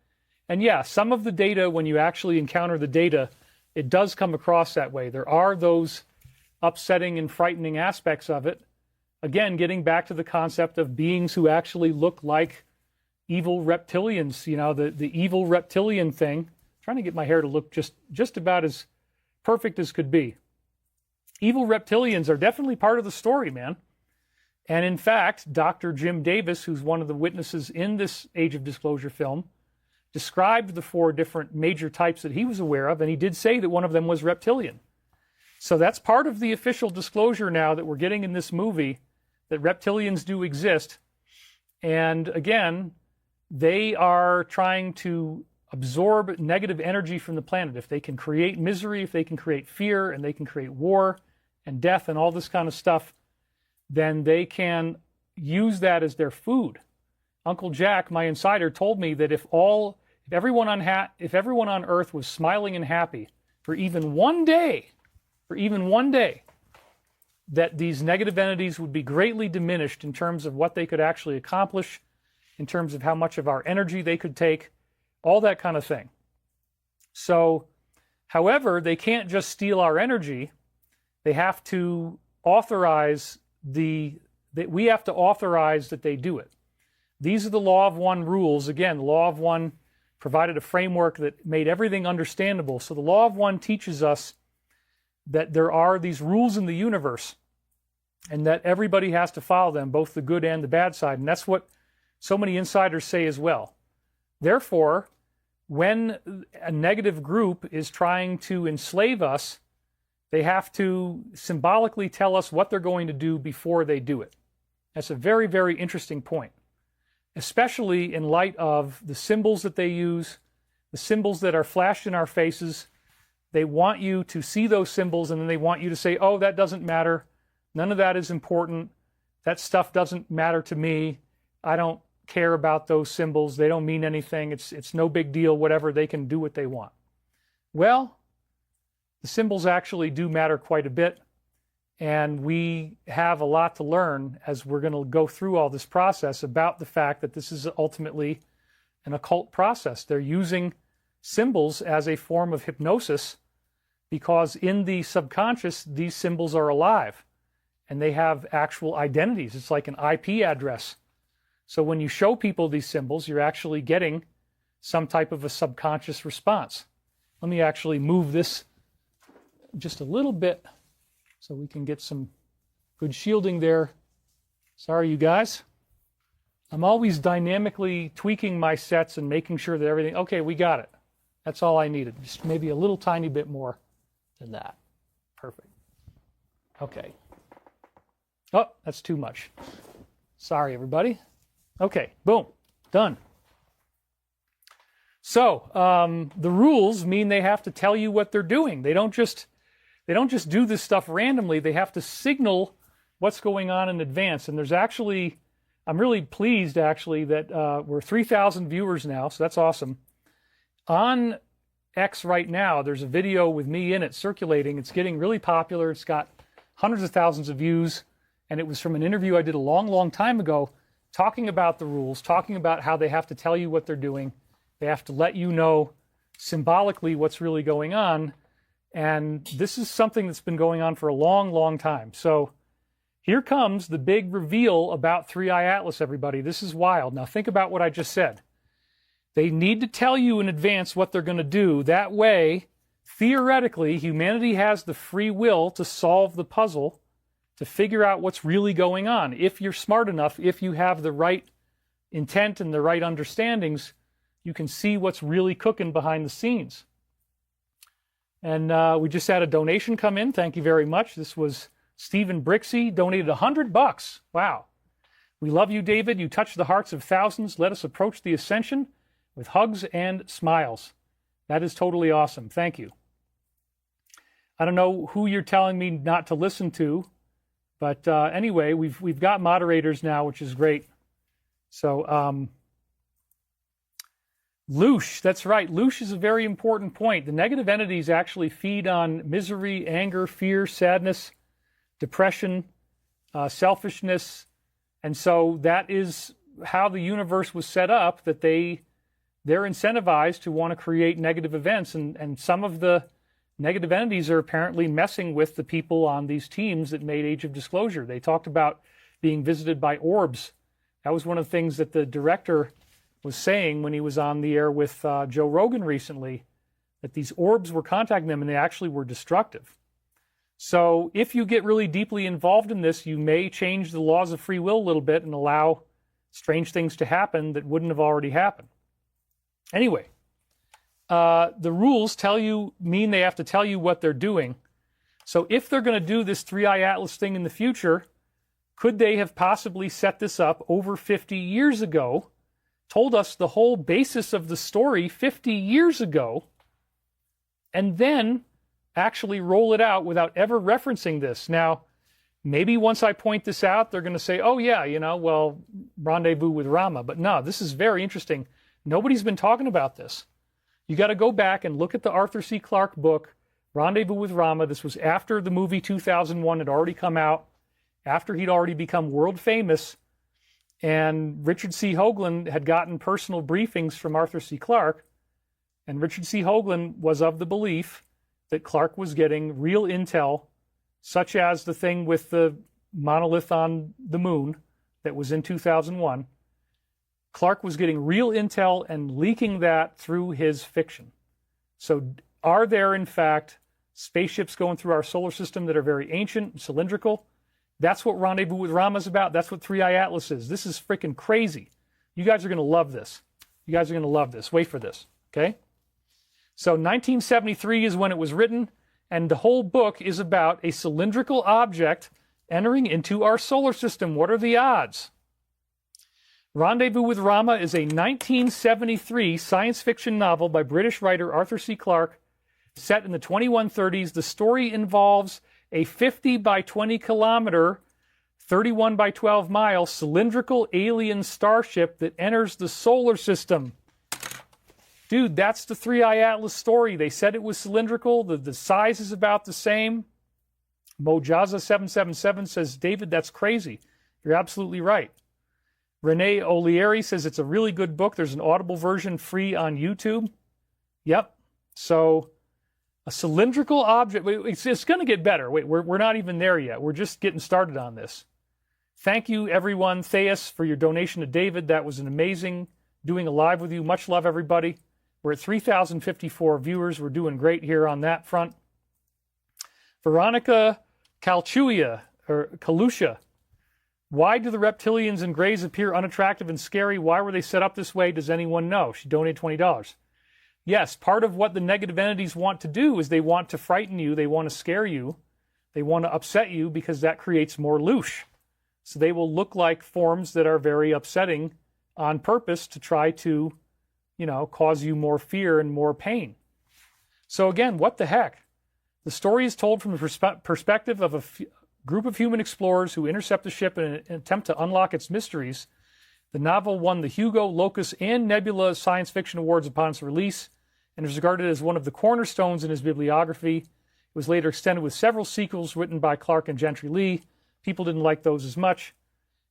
And yeah, some of the data, when you actually encounter the data, it does come across that way. There are those upsetting and frightening aspects of it. Again, getting back to the concept of beings who actually look like evil reptilians, you know, the evil reptilian thing. I'm trying to get my hair to look just about as perfect as could be. Evil reptilians are definitely part of the story, man. And in fact, Dr. Jim Davis, who's one of the witnesses in this Age of Disclosure film, described the 4 different major types that he was aware of, and he did say that one of them was reptilian. So that's part of the official disclosure now that we're getting in this movie, that reptilians do exist. And again, they are trying to absorb negative energy from the planet. If they can create misery, if they can create fear, and they can create war and death and all this kind of stuff, then they can use that as their food. Uncle Jack, my insider, told me that if if everyone on Earth was smiling and happy for even one day, that these negative entities would be greatly diminished in terms of what they could actually accomplish, in terms of how much of our energy they could take, all that kind of thing. So, however, they can't just steal our energy. They have to authorize we have to authorize that they do it. These are the Law of One rules. Again, the Law of One provided a framework that made everything understandable. So the Law of One teaches us that there are these rules in the universe and that everybody has to follow them, both the good and the bad side. And that's what so many insiders say as well. Therefore, when a negative group is trying to enslave us, they have to symbolically tell us what they're going to do before they do it. That's a very, very interesting point, especially in light of the symbols that they use, the symbols that are flashed in our faces. They want you to see those symbols, and then they want you to say, oh, that doesn't matter. None of that is important. That stuff doesn't matter to me. I don't care about those symbols. They don't mean anything. It's no big deal, whatever. They can do what they want. Well, the symbols actually do matter quite a bit, and we have a lot to learn as we're going to go through all this process about the fact that this is ultimately an occult process. They're using symbols as a form of hypnosis because in the subconscious, these symbols are alive and they have actual identities. It's like an IP address. So when you show people these symbols, you're actually getting some type of a subconscious response. Let me actually move this just a little bit so we can get some good shielding there. Sorry, you guys. I'm always dynamically tweaking my sets and making sure that everything, okay, we got it. That's all I needed. Just maybe a little tiny bit more than that. Perfect. Okay. Oh, that's too much. Sorry, everybody. Okay, boom, done. So the rules mean they have to tell you what they're doing. They don't just do this stuff randomly. They have to signal what's going on in advance. And there's actually, I'm really pleased actually that we're 3,000 viewers now, so that's awesome. On X right now, there's a video with me in it circulating. It's getting really popular. It's got hundreds of thousands of views. And it was from an interview I did a long, long time ago, talking about the rules, talking about how they have to tell you what they're doing. They have to let you know symbolically what's really going on. And this is something that's been going on for a long, long time. So here comes the big reveal about 3i Atlas, everybody. This is wild. Now think about what I just said. They need to tell you in advance what they're going to do. That way, theoretically, humanity has the free will to solve the puzzle, to figure out what's really going on. If you're smart enough, if you have the right intent and the right understandings, you can see what's really cooking behind the scenes. And we just had a donation come in. Thank you very much. This was Stephen Brixey, donated $100. Wow. We love you, David. You touch the hearts of thousands. Let us approach the ascension with hugs and smiles. That is totally awesome. Thank you. I don't know who you're telling me not to listen to, but anyway, we've got moderators now, which is great. So, Loosh, that's right. Loosh is a very important point. The negative entities actually feed on misery, anger, fear, sadness, depression, selfishness. And so that is how the universe was set up, that they're incentivized to want to create negative events. And some of the negative entities are apparently messing with the people on these teams that made Age of Disclosure. They talked about being visited by orbs. That was one of the things that the director was saying when he was on the air with Joe Rogan recently, that these orbs were contacting them and they actually were destructive. So if you get really deeply involved in this, you may change the laws of free will a little bit and allow strange things to happen that wouldn't have already happened. Anyway, the rules mean they have to tell you what they're doing. So if they're going to do this 3i Atlas thing in the future, could they have possibly set this up over 50 years ago, told us the whole basis of the story 50 years ago, and then actually roll it out without ever referencing this? Now, maybe once I point this out, they're going to say, oh yeah, well, rendezvous with Rama. But no, this is very interesting. Nobody's been talking about this. You got to go back and look at the Arthur C. Clarke book, Rendezvous with Rama. This was after the movie 2001 had already come out, after he'd already become world famous, and Richard C. Hoagland had gotten personal briefings from Arthur C. Clarke, and Richard C. Hoagland was of the belief that Clarke was getting real intel, such as the thing with the monolith on the moon that was in 2001. Clarke was getting real intel and leaking that through his fiction. So are there, in fact, spaceships going through our solar system that are very ancient and cylindrical? That's what Rendezvous with Rama is about. That's what Three Eye Atlas is. This is freaking crazy. You guys are going to love this. You guys are going to love this. Wait for this, okay? So 1973 is when it was written, and the whole book is about a cylindrical object entering into our solar system. What are the odds? Rendezvous with Rama is a 1973 science fiction novel by British writer Arthur C. Clarke, set in the 2130s. The story involves a 50 by 20 kilometer, 31 by 12 mile cylindrical alien starship that enters the solar system. Dude, that's the Three Eye Atlas story. They said it was cylindrical. The size is about the same. Mojaza777 says, David, that's crazy. You're absolutely right. Renee Olieri says it's a really good book. There's an Audible version free on YouTube. Yep. So a cylindrical object. It's going to get better. Wait, we're not even there yet. We're just getting started on this. Thank you, everyone. Theus, for your donation to David. That was an amazing doing a live with you. Much love, everybody. We're at 3,054 viewers. We're doing great here on that front. Veronica Kalusia. Why do the reptilians and grays appear unattractive and scary? Why were they set up this way? Does anyone know? She donated $20. Yes, part of what the negative entities want to do is they want to frighten you. They want to scare you. They want to upset you because that creates more loosh. So they will look like forms that are very upsetting on purpose to try to, cause you more fear and more pain. So again, what the heck? The story is told from the perspective of a group of human explorers who intercept the ship in an attempt to unlock its mysteries. The novel won the Hugo, Locus, and Nebula Science Fiction Awards upon its release and is regarded as one of the cornerstones in his bibliography. It was later extended with several sequels written by Clarke and Gentry Lee. People didn't like those as much.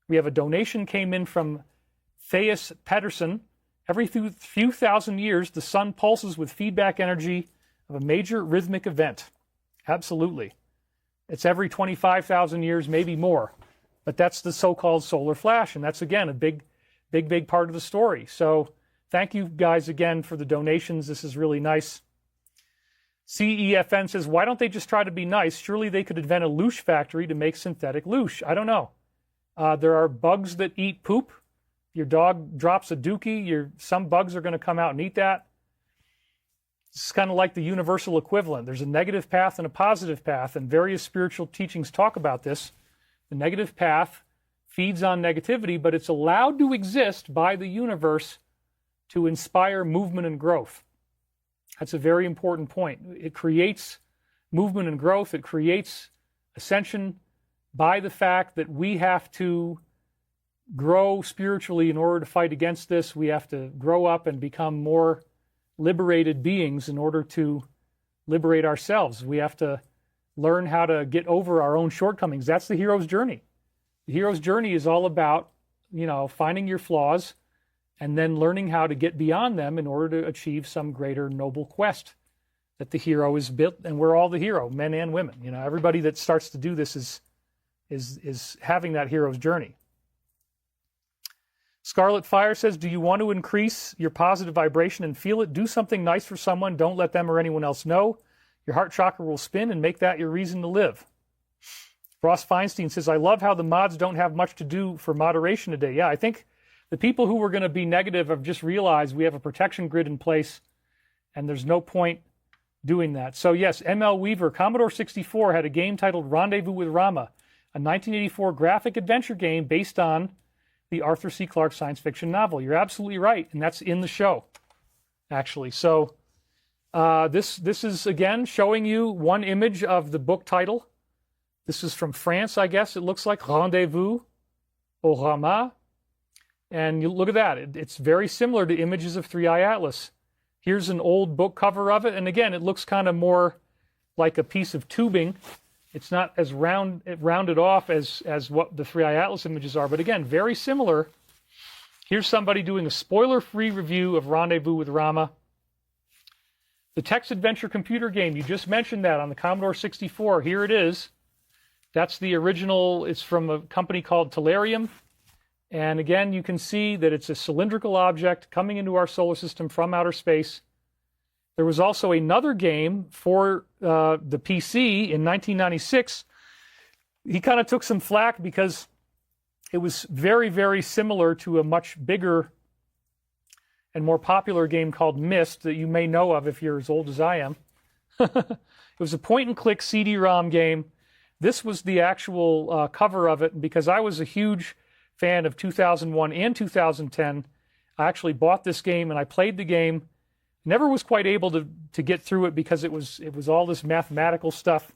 We have a donation came in from Theus Pedersen. Every few thousand years, the sun pulses with feedback energy of a major rhythmic event. Absolutely. It's every 25,000 years, maybe more. But that's the so-called solar flash, and that's, again, a big part of the story. So thank you guys again for the donations. This is really nice. CEFN says, why don't they just try to be nice? Surely they could invent a loosh factory to make synthetic loosh. I don't know. There are bugs that eat poop. Your dog drops a dookie, some bugs are going to come out and eat that. It's kind of like the universal equivalent. There's a negative path and a positive path, and various spiritual teachings talk about this. The negative path feeds on negativity, but it's allowed to exist by the universe to inspire movement and growth. That's a very important point. It creates movement and growth. It creates ascension by the fact that we have to grow spiritually in order to fight against this. We have to grow up and become more liberated beings in order to liberate ourselves. We have to learn how to get over our own shortcomings. That's the hero's journey. The hero's journey is all about, finding your flaws and then learning how to get beyond them in order to achieve some greater noble quest that the hero is built. And we're all the hero, men and women. Everybody that starts to do this is having that hero's journey. Scarlet Fire says, do you want to increase your positive vibration and feel it? Do something nice for someone. Don't let them or anyone else know. Your heart chakra will spin and make that your reason to live. Ross Feinstein says, I love how the mods don't have much to do for moderation today. Yeah, I think the people who were going to be negative have just realized we have a protection grid in place and there's no point doing that. So yes, ML Weaver, Commodore 64 had a game titled Rendezvous with Rama, a 1984 graphic adventure game based on the Arthur C. Clarke science fiction novel. You're absolutely right, and that's in the show, actually. So this is, again, showing you one image of the book title. This is from France, I guess. It looks like Rendezvous au Rama. And you look at that. It's very similar to images of 3i Atlas. Here's an old book cover of it. And again, it looks kind of more like a piece of tubing. It's not as rounded off as what the 3i Atlas images are. But again, very similar. Here's somebody doing a spoiler-free review of Rendezvous with Rama. The text adventure computer game, you just mentioned that on the Commodore 64. Here it is. That's the original. It's from a company called Tellurium. And again, you can see that it's a cylindrical object coming into our solar system from outer space. There was also another game for the PC in 1996. He kind of took some flack because it was very, very similar to a much bigger and more popular game called Myst that you may know of if you're as old as I am. It was a point-and-click CD-ROM game. This was the actual cover of it, because I was a huge fan of 2001 and 2010. I actually bought this game and I played the game. Never was quite able to get through it because it was all this mathematical stuff.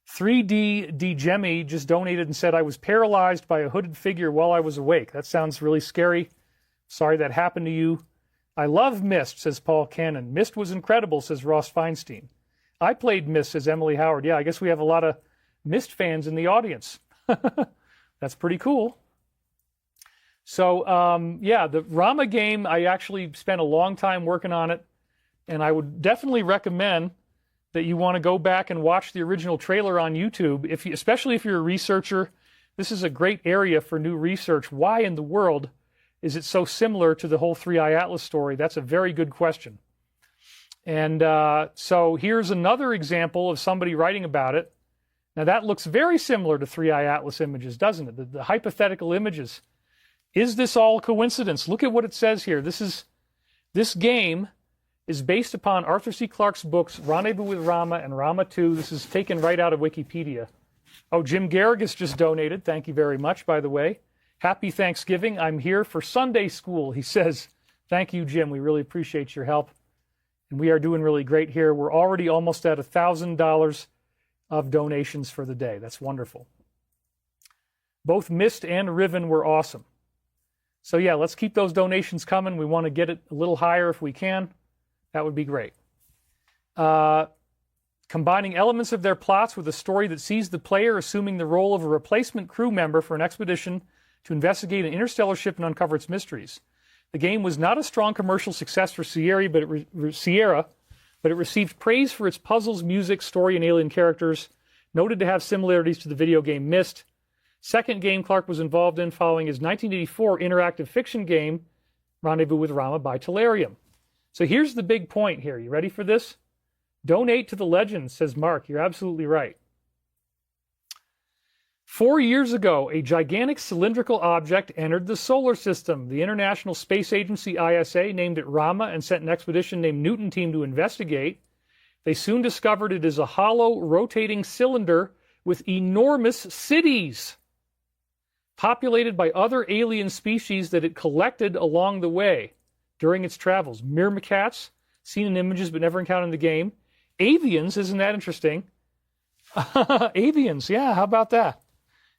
3D Djemmy just donated and said, I was paralyzed by a hooded figure while I was awake. That sounds really scary. Sorry that happened to you. I love Myst, says Paul Cannon. Myst was incredible, says Ross Feinstein. I played Myst, says Emily Howard. Yeah, I guess we have a lot of Myst fans in the audience. That's pretty cool. So, yeah, the Rama game, I actually spent a long time working on it, and I would definitely recommend that you want to go back and watch the original trailer on YouTube, especially if you're a researcher. This is a great area for new research. Why in the world is it so similar to the whole 3i Atlas story? That's a very good question. And so here's another example of somebody writing about it. Now, that looks very similar to 3i Atlas images, doesn't it? The hypothetical images. Is this all coincidence? Look at what it says here. This game is based upon Arthur C. Clarke's books, Rendezvous with Rama and Rama 2. This is taken right out of Wikipedia. Oh, Jim Garrigus just donated. Thank you very much, by the way. Happy Thanksgiving. I'm here for Sunday school, he says. Thank you, Jim. We really appreciate your help. And we are doing really great here. We're already almost at $1,000 of donations for the day. That's wonderful. Both Myst and Riven were awesome. So yeah, let's keep those donations coming. We want to get it a little higher if we can. That would be great. Combining elements of their plots with a story that sees the player assuming the role of a replacement crew member for an expedition to investigate an interstellar ship and uncover its mysteries. The game was not a strong commercial success for Sierra, but it received praise for its puzzles, music, story, and alien characters, noted to have similarities to the video game Myst. Second game Clarke was involved in following his 1984 interactive fiction game, Rendezvous with Rama by Tellurium. So here's the big point here. You ready for this? Donate to the legend, says Mark. You're absolutely right. 4 years ago, a gigantic cylindrical object entered the solar system. The International Space Agency, ISA, named it Rama and sent an expedition named Newton Team to investigate. They soon discovered it is a hollow, rotating cylinder with enormous cities, populated by other alien species that it collected along the way during its travels. Myrmecats, seen in images but never encountered in the game. Avians, isn't that interesting? Avians, yeah, how about that?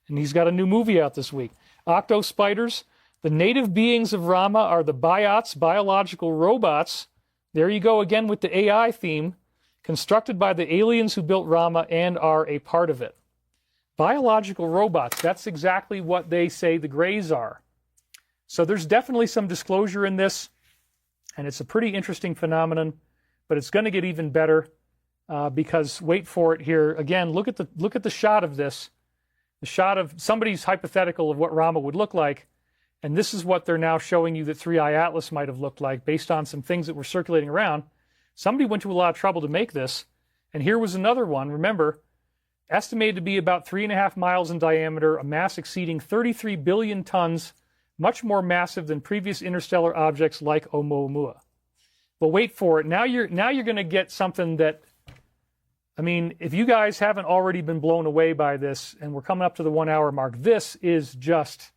And he's got a new movie out this week. Octospiders. The native beings of Rama are the biots, biological robots. There you go again with the AI theme, constructed by the aliens who built Rama and are a part of it. Biological robots, that's exactly what they say the Greys are. So there's definitely some disclosure in this, and it's a pretty interesting phenomenon, but it's going to get even better because, wait for it here, again, look at the shot of this, the shot of somebody's hypothetical of what Rama would look like, and this is what they're now showing you that 3i Atlas might have looked like based on some things that were circulating around. Somebody went to a lot of trouble to make this, and here was another one, remember, estimated to be about 3.5 miles in diameter, a mass exceeding 33 billion tons, much more massive than previous interstellar objects like Oumuamua. But wait for it. Now you're going to get something that, I mean, if you guys haven't already been blown away by this, and we're coming up to the 1 hour mark, this is just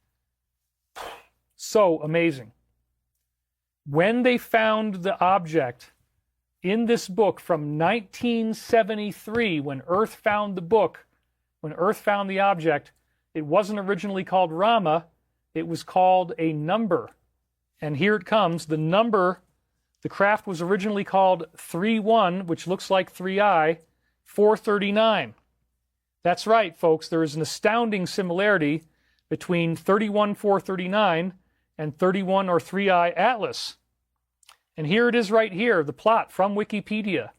so amazing. When they found the object in this book from 1973, when Earth found the book, when Earth found the object, it wasn't originally called Rama. It was called a number. And here it comes. The number, the craft was originally called 3-1, which looks like 3I, 439. That's right, folks. There is an astounding similarity between 31-439 and 31 or 3I Atlas. And here it is right here, the plot from Wikipedia.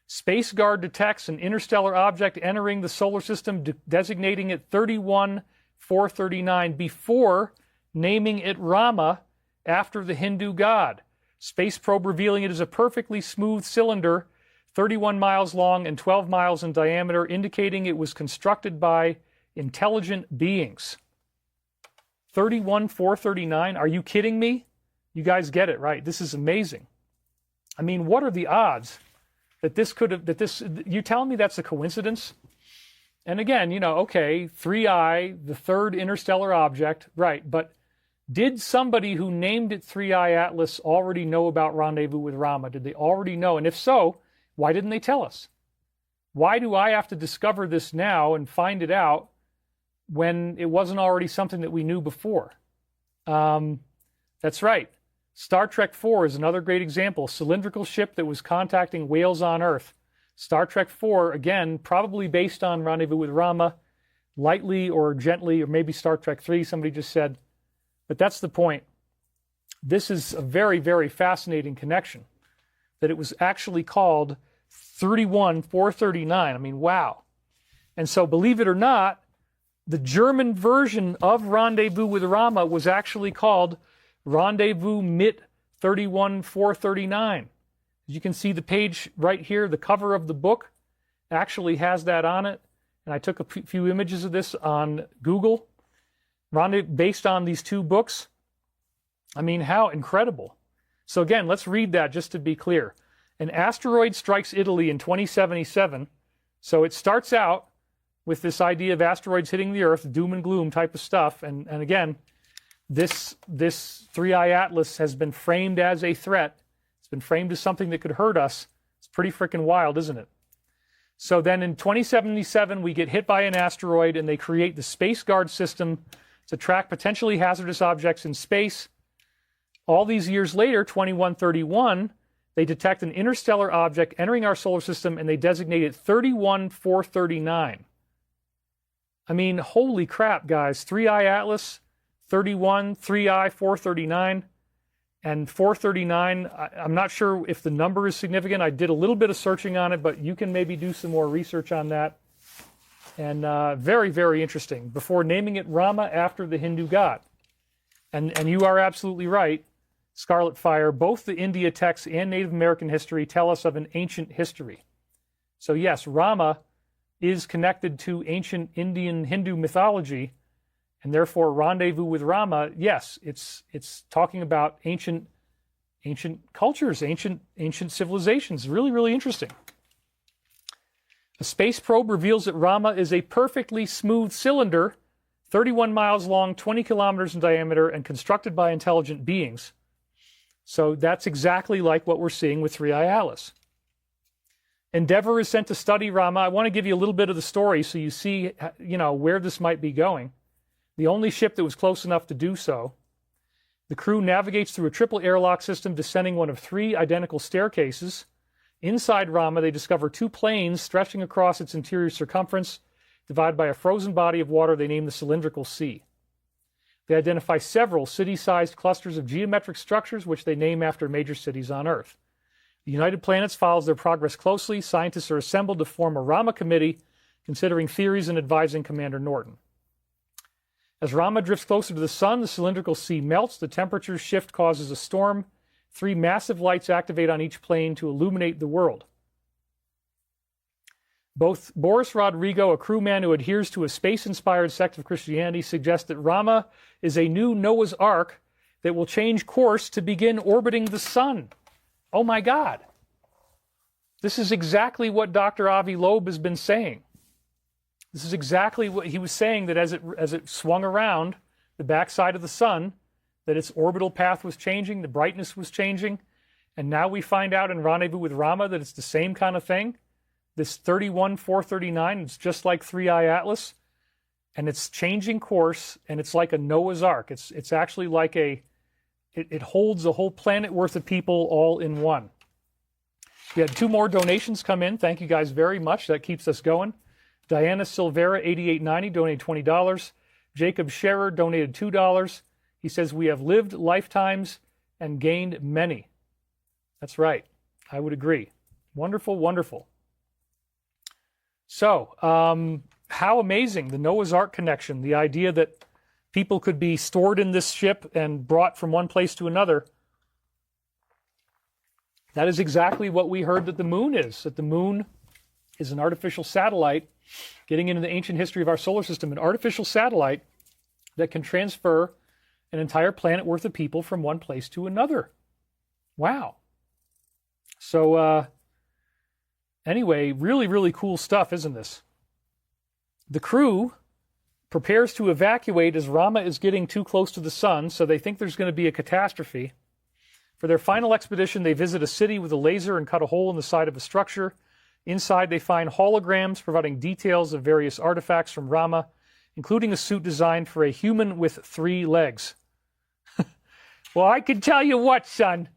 Space Guard detects an interstellar object entering the solar system, designating it 31-439 before naming it Rama after the Hindu god. Space probe revealing it as a perfectly smooth cylinder, 31 miles long and 12 miles in diameter, indicating it was constructed by intelligent beings. 31-439? Are you kidding me? You guys get it, right? This is amazing. I mean, what are the odds that this could have, you telling me that's a coincidence? And again, okay, 3I, the third interstellar object, right, but did somebody who named it 3I Atlas already know about Rendezvous with Rama? Did they already know? And if so, why didn't they tell us? Why do I have to discover this now and find it out when it wasn't already something that we knew before? That's right. Star Trek IV is another great example. Cylindrical ship that was contacting whales on Earth. Star Trek IV, again, probably based on Rendezvous with Rama, lightly or gently, or maybe Star Trek III, somebody just said. But that's the point. This is a very, very fascinating connection, that it was actually called 31-439. I mean, wow. And so, believe it or not, the German version of Rendezvous with Rama was actually called Rendezvous mit 31-439. As you can see, the page right here, the cover of the book, actually has that on it. And I took a few images of this on Google, based on these two books. I mean, how incredible. So again, let's read that just to be clear. An asteroid strikes Italy in 2077. So it starts out with this idea of asteroids hitting the Earth, doom and gloom type of stuff. And again, this 3I Atlas has been framed as a threat. It's been framed as something that could hurt us. It's pretty freaking wild, isn't it? So then in 2077, we get hit by an asteroid, and they create the Space Guard system to track potentially hazardous objects in space. All these years later, 2131, they detect an interstellar object entering our solar system, and they designate it 31-439. I mean, holy crap, guys. 3I Atlas, 31, 3I, 439, and 439. I'm not sure if the number is significant. I did a little bit of searching on it, but you can maybe do some more research on that. And very, very interesting. Before naming it Rama after the Hindu god. And you are absolutely right, Scarlet Fire. Both the India texts and Native American history tell us of an ancient history. So yes, Rama is connected to ancient Indian Hindu mythology, and therefore Rendezvous with Rama, yes, it's talking about ancient cultures, ancient civilizations. Really, really interesting. A space probe reveals that Rama is a perfectly smooth cylinder, 31 miles long, 20 kilometers in diameter, and constructed by intelligent beings. So that's exactly like what we're seeing with 3I Atlas. Endeavour is sent to study Rama. I want to give you a little bit of the story so you see, where this might be going. The only ship that was close enough to do so. The crew navigates through a triple airlock system, descending one of 3 identical staircases. Inside Rama, they discover 2 plains stretching across its interior circumference, divided by a frozen body of water they name the Cylindrical Sea. They identify several city-sized clusters of geometric structures, which they name after major cities on Earth. The United Planets follows their progress closely. Scientists are assembled to form a Rama committee, considering theories and advising Commander Norton. As Rama drifts closer to the sun, the Cylindrical Sea melts. The temperature shift causes a storm. 3 massive lights activate on each plane to illuminate the world. Both Boris Rodrigo, a crewman who adheres to a space-inspired sect of Christianity, suggest that Rama is a new Noah's Ark that will change course to begin orbiting the sun. Oh my God. This is exactly what Dr. Avi Loeb has been saying. This is exactly what he was saying, that as it swung around the backside of the sun, that its orbital path was changing, the brightness was changing, and now we find out in Rendezvous with Rama that it's the same kind of thing. This 31-439, it's just like 3I Atlas. and it's changing course, and it's like a Noah's Ark. It's actually like it holds a whole planet worth of people all in one. We had 2 more donations come in. Thank you guys very much. That keeps us going. Diana Silvera, $88.90, donated $20. Jacob Scherer donated $2. He says, we have lived lifetimes and gained many. That's right. I would agree. Wonderful, wonderful. So, how amazing, the Noah's Ark connection, the idea that people could be stored in this ship and brought from one place to another. That is exactly what we heard that the moon is, that the moon is an artificial satellite, getting into the ancient history of our solar system, an artificial satellite that can transfer an entire planet worth of people from one place to another. Wow. So, anyway, really, really cool stuff, isn't this? The crew prepares to evacuate as Rama is getting too close to the sun, so they think there's going to be a catastrophe. For their final expedition, they visit a city with a laser and cut a hole in the side of a structure. Inside, they find holograms providing details of various artifacts from Rama, including a suit designed for a human with 3 legs. Well, I can tell you what, son.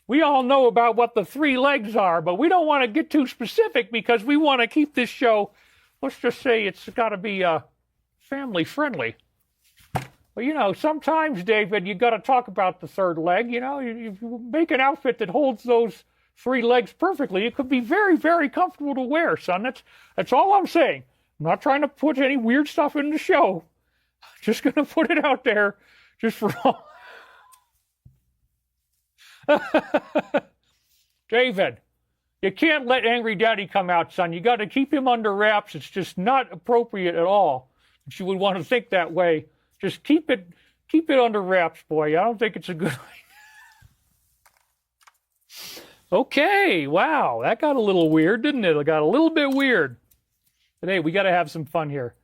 We all know about what the 3 legs are, but we don't want to get too specific because we want to keep this show, let's just say it's got to be family friendly. Well, you know, sometimes, David, you got to talk about the 3rd leg. You know, you make an outfit that holds those 3 legs perfectly. It could be very, very comfortable to wear, son. That's all I'm saying. I'm not trying to put any weird stuff in the show. Just going to put it out there just for all. David, you can't let Angry Daddy come out, son. You got to keep him under wraps. It's just not appropriate at all. But you would want to think that way. Just keep it under wraps, boy. I don't think it's a good idea. Okay, wow, that got a little weird, didn't it? It got a little bit weird. But hey, we got to have some fun here.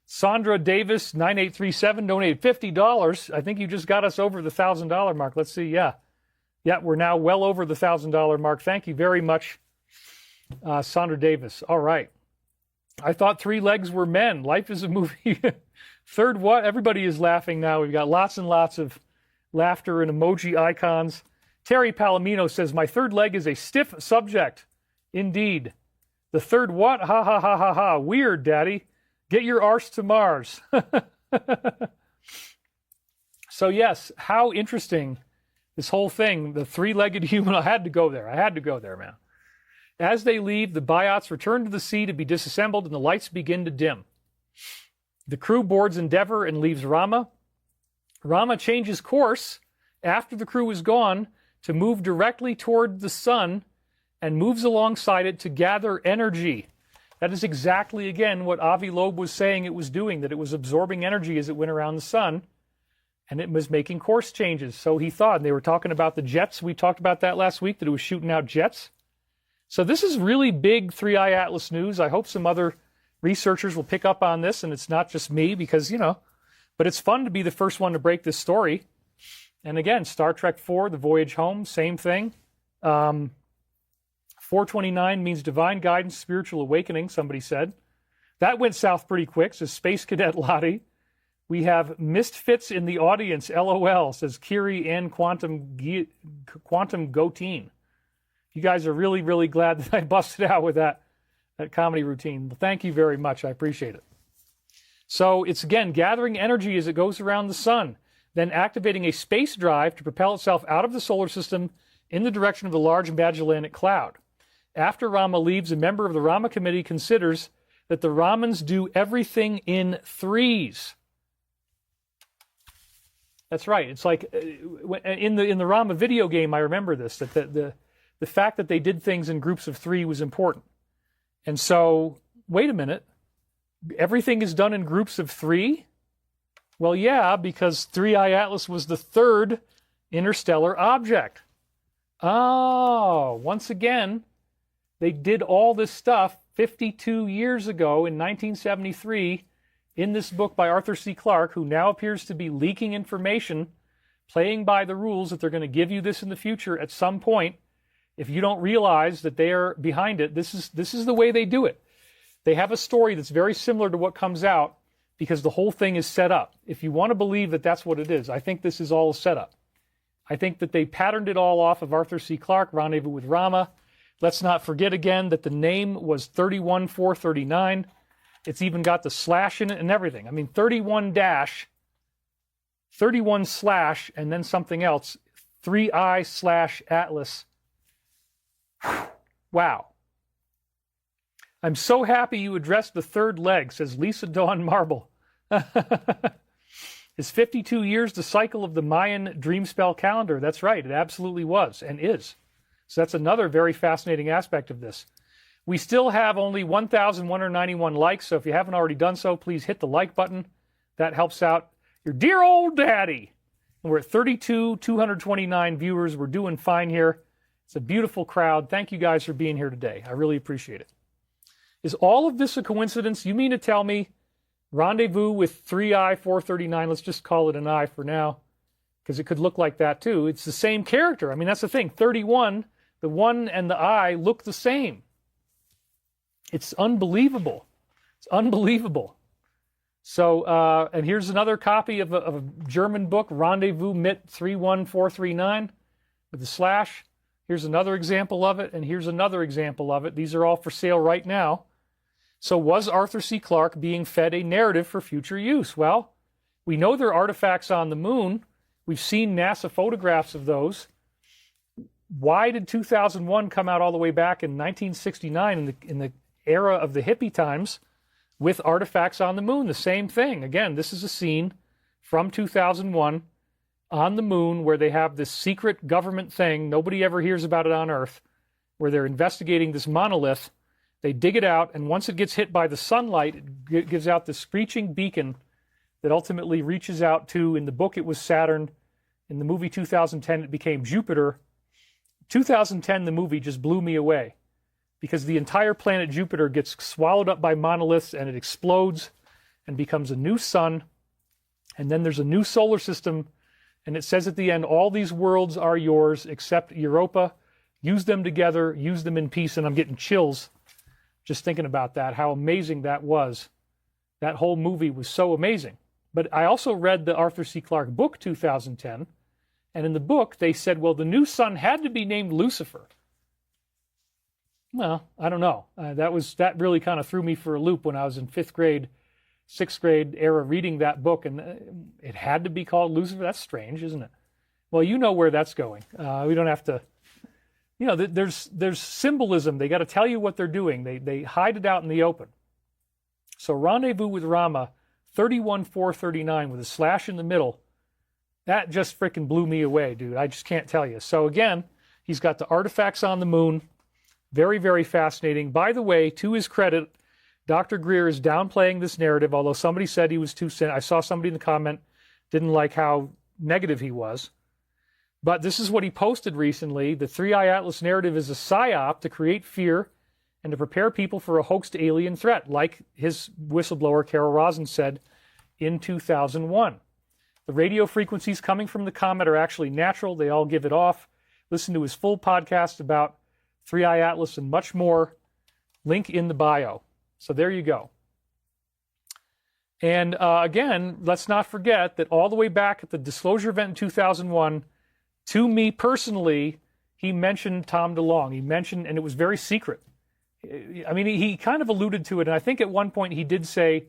Sandra Davis, 9837, donated $50. I think you just got us over the $1,000 mark. Let's see, yeah. Yeah, we're now well over the $1,000 mark. Thank you very much, Sandra Davis. All right. I thought 3 legs were men. Life is a movie. 3rd what? Everybody is laughing now. We've got lots and lots of laughter and emoji icons. Terry Palomino says, my 3rd leg is a stiff subject. Indeed. The 3rd what? Ha, ha, ha, ha, ha. Weird, Daddy. Get your arse to Mars. So, yes, how interesting this whole thing, the 3-legged human. I had to go there, man. As they leave, the biots return to the sea to be disassembled, and the lights begin to dim. The crew boards Endeavour and leaves Rama. Rama changes course after the crew is gone to move directly toward the sun and moves alongside it to gather energy. That is exactly, again, what Avi Loeb was saying it was doing, that it was absorbing energy as it went around the sun, and it was making course changes. So he thought, and they were talking about the jets. We talked about that last week, that it was shooting out jets. So this is really big 3i Atlas news. I hope some other researchers will pick up on this, and it's not just me because, you know, but it's fun to be the first one to break this story. And again, Star Trek IV, The Voyage Home, same thing. 429 means divine guidance, spiritual awakening, somebody said. That went south pretty quick, says Space Cadet Lottie. We have misfits in the audience, LOL, says Kiri and Quantum Goteen. You guys are really, really glad that I busted out with that comedy routine. Well, thank you very much. I appreciate it. So it's, again, gathering energy as it goes around the sun, then activating a space drive to propel itself out of the solar system in the direction of the Large Magellanic Cloud. After Rama leaves, a member of the Rama Committee considers that the Ramans do everything in 3s. That's right. It's like in the Rama video game, I remember this, that the fact that they did things in groups of 3 was important. And so, wait a minute, everything is done in groups of 3? Well, yeah, because 3i Atlas was the 3rd interstellar object. Oh, once again, they did all this stuff 52 years ago in 1973 in this book by Arthur C. Clarke, who now appears to be leaking information, playing by the rules that they're going to give you this in the future at some point. If you don't realize that they are behind it, this is the way they do it. They have a story that's very similar to what comes out, because the whole thing is set up. If you want to believe that that's what it is, I think this is all a setup. I think that they patterned it all off of Arthur C. Clarke, Rendezvous with Rama. Let's not forget again that the name was 31439. It's even got the slash in it and everything. I mean, 31 slash, and then something else, 3I/Atlas. Wow. I'm so happy you addressed the third leg, says Lisa Dawn Marble. Is 52 years the cycle of the Mayan dream spell calendar? That's right. It absolutely was and is. So that's another very fascinating aspect of this. We still have only 1,191 likes, so if you haven't already done so, please hit the like button. That helps out your dear old daddy. And we're at 229 viewers. We're doing fine here. It's a beautiful crowd. Thank you guys for being here today. I really appreciate it. Is all of this a coincidence? You mean to tell me Rendezvous with 3I439, let's just call it an I for now, because it could look like that too. It's the same character. I mean, that's the thing. 31, the 1 and the I look the same. It's unbelievable. It's unbelievable. So, and here's another copy of a German book, Rendezvous mit 31439 with the slash. Here's another example of it, and here's another example of it. These are all for sale right now. So was Arthur C. Clarke being fed a narrative for future use? Well, we know there are artifacts on the moon. We've seen NASA photographs of those. Why did 2001 come out all the way back in 1969 in the era of the hippie times with artifacts on the moon? The same thing. Again, this is a scene from 2001 on the moon where they have this secret government thing. Nobody ever hears about it on Earth, where they're investigating this monolith. They dig it out, and once it gets hit by the sunlight, it gives out this screeching beacon that ultimately reaches out to, in the book it was Saturn, in the movie 2010 it became Jupiter. 2010, the movie, just blew me away, because the entire planet Jupiter gets swallowed up by monoliths and it explodes and becomes a new sun. And then there's a new solar system, and it says at the end, all these worlds are yours except Europa. Use them together, use them in peace. And I'm getting chills just thinking about that, how amazing that was. That whole movie was so amazing. But I also read the Arthur C. Clarke book, 2010, and in the book they said, well, the new sun had to be named Lucifer. Well, I don't know. That really kind of threw me for a loop when I was in 5th grade, 6th grade era reading that book, and it had to be called Lucifer. That's strange, isn't it? Well, you know where that's going. We don't have to, you know, there's symbolism. They got to tell you what they're doing. They hide it out in the open. So Rendezvous with Rama, 31439 with a slash in the middle, that just freaking blew me away, dude. I just can't tell you. So again, he's got the artifacts on the moon. Very, very fascinating. By the way, to his credit, Dr. Greer is downplaying this narrative, although somebody said he was too I saw somebody in the comment didn't like how negative he was. But this is what he posted recently. The 3I Atlas narrative is a psyop to create fear and to prepare people for a hoaxed alien threat, like his whistleblower, Carol Rosin, said in 2001. The radio frequencies coming from the comet are actually natural. They all give it off. Listen to his full podcast about 3I Atlas and much more. Link in the bio. So there you go. And again, let's not forget that all the way back at the disclosure event in 2001, to me personally, he mentioned Tom DeLonge. He mentioned, and it was very secret. I mean, he kind of alluded to it, and I think at one point he did say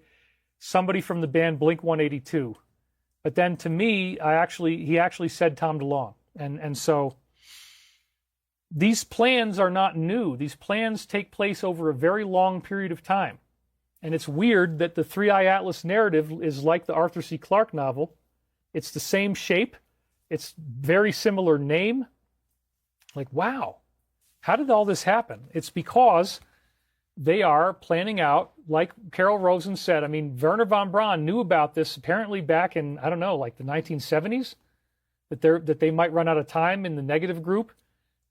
somebody from the band Blink-182. But then to me, he actually said Tom DeLonge. And so these plans are not new. These plans take place over a very long period of time. And it's weird that the 3I Atlas narrative is like the Arthur C. Clarke novel. It's the same shape. It's very similar name. Like, wow, how did all this happen? It's because they are planning out, like Carol Rosin said. I mean, Werner von Braun knew about this apparently back in, I don't know, like the 1970s, that they might run out of time in the negative group,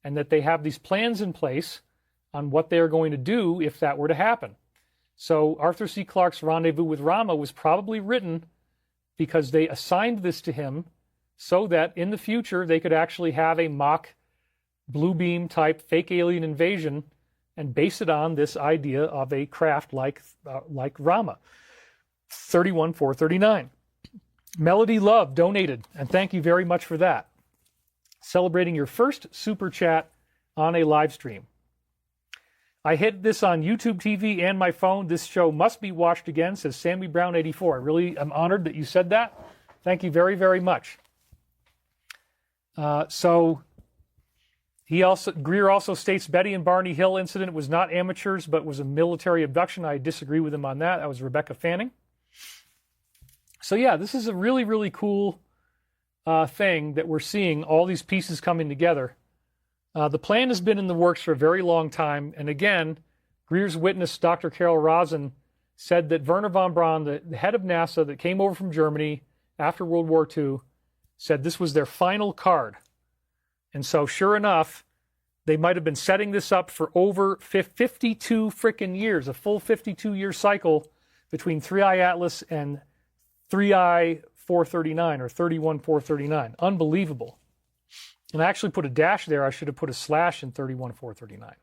and that they have these plans in place on what they are going to do if that were to happen. So Arthur C. Clarke's Rendezvous with Rama was probably written because they assigned this to him so that in the future they could actually have a mock blue beam type fake alien invasion and base it on this idea of a craft like Rama. 31439. Melody Love donated, and thank you very much for that. Celebrating your first super chat on a live stream. I hit this on YouTube TV and my phone. This show must be watched again, says Sammy Brown 84. I really am honored that you said that. Thank you very, very much. Greer also states Betty and Barney Hill incident was not amateurs, but was a military abduction. I disagree with him on that. That was Rebecca Fanning. So yeah, this is a really, really cool thing that we're seeing, all these pieces coming together. The plan has been in the works for a very long time. And again, Greer's witness, Dr. Carol Rosen, said that Wernher von Braun, the head of NASA that came over from Germany after World War II, said this was their final card. And so sure enough, they might have been setting this up for over 52 frickin' years, a full 52-year cycle between 3I Atlas and 3I 439 or 31439. Unbelievable. And I actually put a dash there. I should have put a slash in 31439.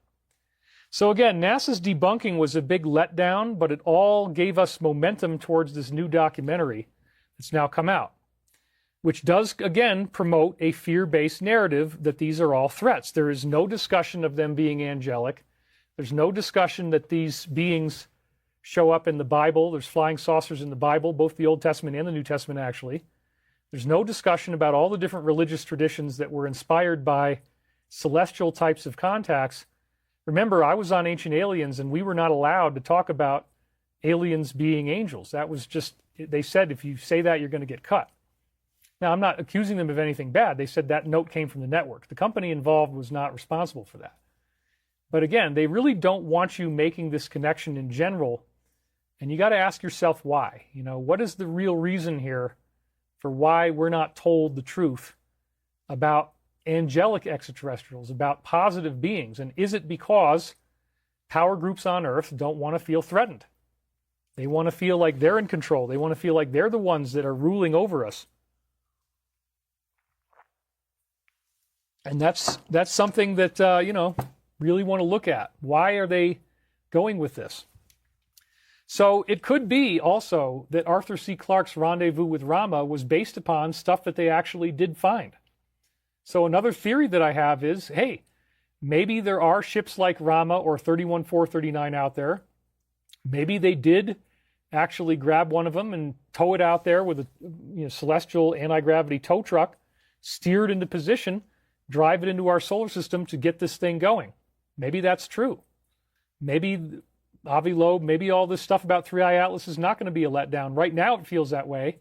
So again, NASA's debunking was a big letdown, but it all gave us momentum towards this new documentary that's now come out, which does, again, promote a fear-based narrative that these are all threats. There is no discussion of them being angelic. There's no discussion that these beings show up in the Bible. There's flying saucers in the Bible, both the Old Testament and the New Testament, actually. There's no discussion about all the different religious traditions that were inspired by celestial types of contacts. Remember, I was on Ancient Aliens, and we were not allowed to talk about aliens being angels. That was just, they said, if you say that, you're going to get cut. Now, I'm not accusing them of anything bad. They said that note came from the network. The company involved was not responsible for that. But again, they really don't want you making this connection in general. And you got to ask yourself why. You know, what is the real reason here for why we're not told the truth about angelic extraterrestrials, about positive beings? And is it because power groups on Earth don't want to feel threatened? They want to feel like they're in control. They want to feel like they're the ones that are ruling over us. And that's something that, really want to look at. Why are they going with this? So it could be also that Arthur C. Clarke's rendezvous with Rama was based upon stuff that they actually did find. So another theory that I have is, hey, maybe there are ships like Rama or 31439 out there. Maybe they did actually grab one of them and tow it out there with a celestial anti-gravity tow truck, steer it into position, drive it into our solar system to get this thing going. Maybe that's true. Maybe Avi Loeb, maybe all this stuff about 3I Atlas is not going to be a letdown. Right now it feels that way.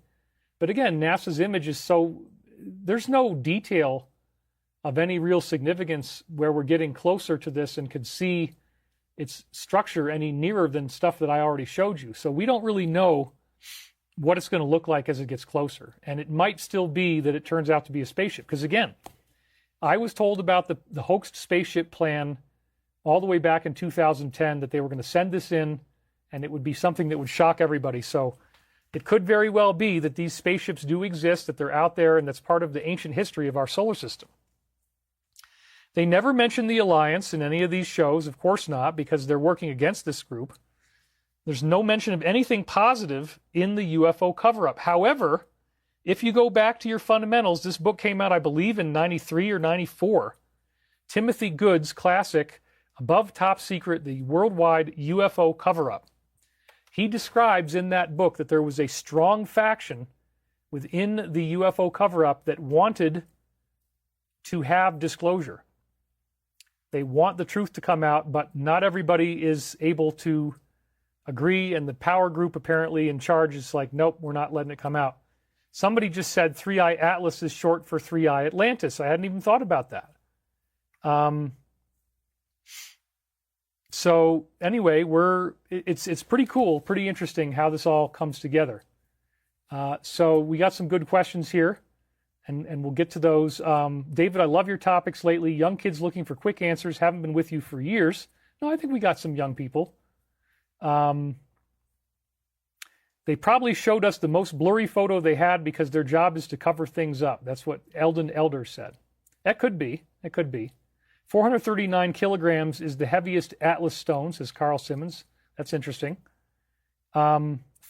But again, NASA's image is so, there's no detail of any real significance where we're getting closer to this and could see its structure any nearer than stuff that I already showed you. So we don't really know what it's going to look like as it gets closer. And it might still be that it turns out to be a spaceship. Because again, I was told about the hoaxed spaceship plan all the way back in 2010 that they were going to send this in and it would be something that would shock everybody. So it could very well be that these spaceships do exist, that they're out there, and that's part of the ancient history of our solar system. They never mention the Alliance in any of these shows, of course not, because they're working against this group. There's no mention of anything positive in the UFO cover-up. However, if you go back to your fundamentals, this book came out, I believe, in 93 or 94. Timothy Good's classic, Above Top Secret, the Worldwide UFO Cover-Up. He describes in that book that there was a strong faction within the UFO cover-up that wanted to have disclosure. They want the truth to come out, but not everybody is able to agree, and the power group apparently in charge is like, nope, we're not letting it come out. Somebody just said 3I Atlas is short for 3I Atlantis. I hadn't even thought about that. So anyway, it's pretty cool, pretty interesting how this all comes together. So we got some good questions here, and we'll get to those. David, I love your topics lately. Young kids looking for quick answers, haven't been with you for years. No, I think we got some young people. They probably showed us the most blurry photo they had because their job is to cover things up. That's what Eldon Elder said. That could be. It could be. 439 kilograms is the heaviest Atlas stone, says Carl Simmons. That's interesting.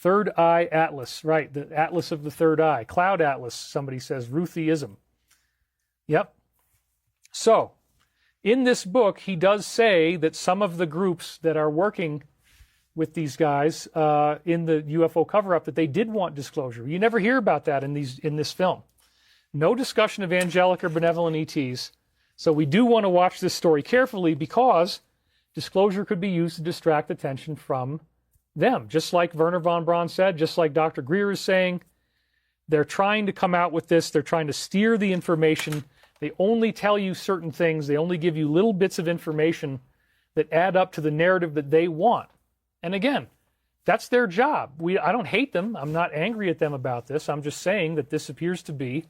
Third Eye Atlas, right, the Atlas of the Third Eye. Cloud Atlas, somebody says, Ruthieism. Yep. So, in this book, he does say that some of the groups that are working with these guys in the UFO cover-up, that they did want disclosure. You never hear about that in this film. No discussion of angelic or benevolent ETs. So we do want to watch this story carefully because disclosure could be used to distract attention from them. Just like Werner von Braun said, just like Dr. Greer is saying, they're trying to come out with this. They're trying to steer the information. They only tell you certain things. They only give you little bits of information that add up to the narrative that they want. And again, that's their job. I don't hate them. I'm not angry at them about this. I'm just saying that this appears to be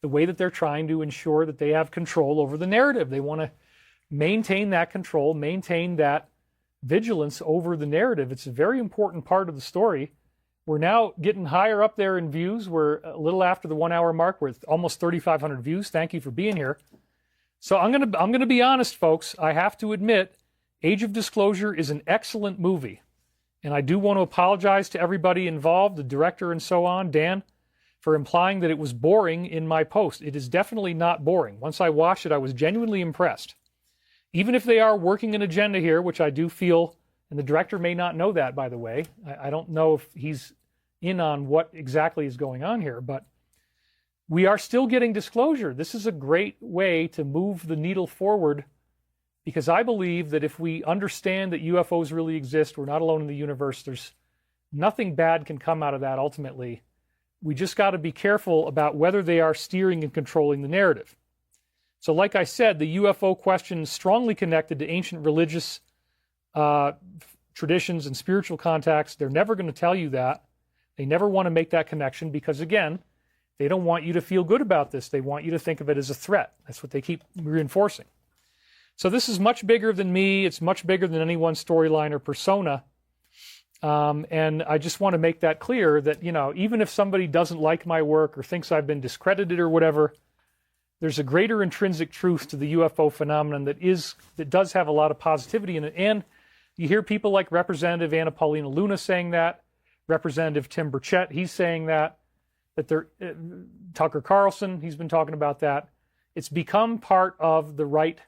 the way that they're trying to ensure that they have control over the narrative. They want to maintain that control, maintain that vigilance over the narrative. It's a very important part of the story. We're now getting higher up there in views. We're a little after the 1 hour mark. We're at almost 3,500 views. Thank you for being here. So I'm gonna be honest, folks. I have to admit, Age of Disclosure is an excellent movie. And I do want to apologize to everybody involved, the director and so on, Dan, for implying that it was boring in my post. It is definitely not boring. Once I watched it, I was genuinely impressed. Even if they are working an agenda here, which I do feel, and the director may not know that, by the way. I don't know if he's in on what exactly is going on here, but we are still getting disclosure. This is a great way to move the needle forward, because I believe that if we understand that UFOs really exist, we're not alone in the universe, there's nothing bad can come out of that ultimately. We just got to be careful about whether they are steering and controlling the narrative. So like I said, the UFO question is strongly connected to ancient religious traditions and spiritual contacts. They're never going to tell you that. They never want to make that connection because, again, they don't want you to feel good about this. They want you to think of it as a threat. That's what they keep reinforcing. So this is much bigger than me. It's much bigger than any one storyline or persona. And I just want to make that clear that, even if somebody doesn't like my work or thinks I've been discredited or whatever, there's a greater intrinsic truth to the UFO phenomenon that does have a lot of positivity in it. And you hear people like Representative Anna Paulina Luna saying that, Representative Tim Burchett, he's saying that Tucker Carlson, he's been talking about that. It's become part of the right,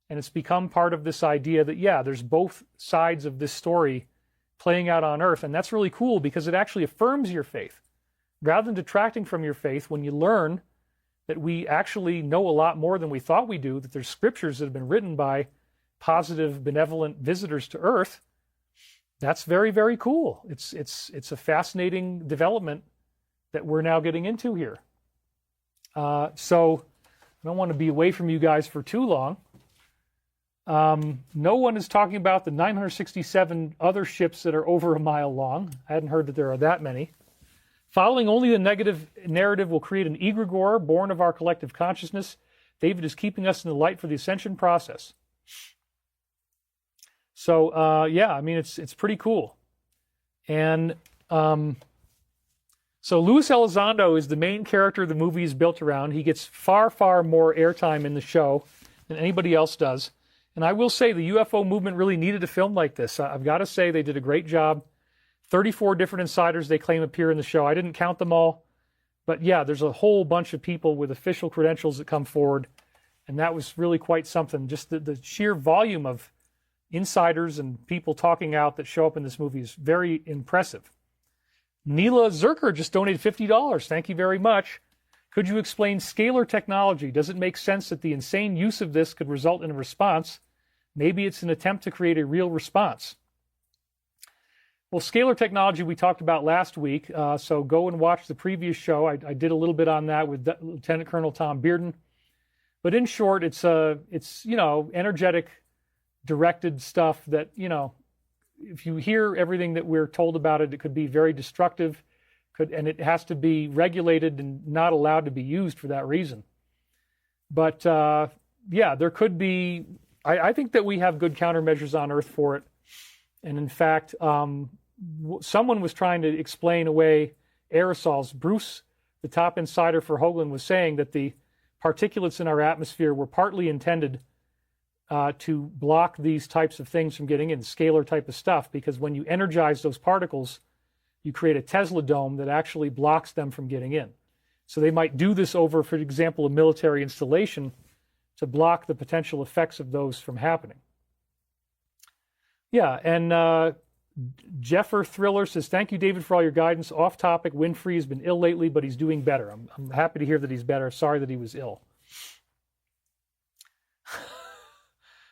and it's become part of this idea that, there's both sides of this story playing out on Earth. And that's really cool because it actually affirms your faith. Rather than detracting from your faith, when you learn that we actually know a lot more than we thought we do, that there's scriptures that have been written by positive, benevolent visitors to Earth, that's very, very cool. It's a fascinating development that we're now getting into here. So I don't want to be away from you guys for too long. No one is talking about the 967 other ships that are over a mile long. I hadn't heard that there are that many. Following only the negative narrative will create an egregore born of our collective consciousness. David is keeping us in the light for the ascension process. So, it's pretty cool. And so Luis Elizondo is the main character the movie is built around. He gets far, far more airtime in the show than anybody else does. And I will say the UFO movement really needed a film like this. I've got to say they did a great job. 34 different insiders they claim appear in the show. I didn't count them all. But there's a whole bunch of people with official credentials that come forward. And that was really quite something. Just the sheer volume of insiders and people talking out that show up in this movie is very impressive. Neela Zerker just donated $50. Thank you very much. Could you explain scalar technology? Does it make sense that the insane use of this could result in a response? Maybe it's an attempt to create a real response. Well, scalar technology we talked about last week, so go and watch the previous show. I did a little bit on that with Lieutenant Colonel Tom Bearden. But in short, it's energetic, directed stuff that, if you hear everything that we're told about it, it could be very destructive, and it has to be regulated and not allowed to be used for that reason. But there could be, I think that we have good countermeasures on Earth for it. And in fact, someone was trying to explain away aerosols. Bruce, the top insider for Hoagland, was saying that the particulates in our atmosphere were partly intended to block these types of things from getting in, scalar type of stuff, because when you energize those particles, you create a Tesla dome that actually blocks them from getting in. So they might do this over, for example, a military installation to block the potential effects of those from happening. Yeah, and Jeffer Thriller says, thank you, David, for all your guidance. Off topic, Winfrey has been ill lately, but he's doing better. I'm happy to hear that he's better. Sorry that he was ill.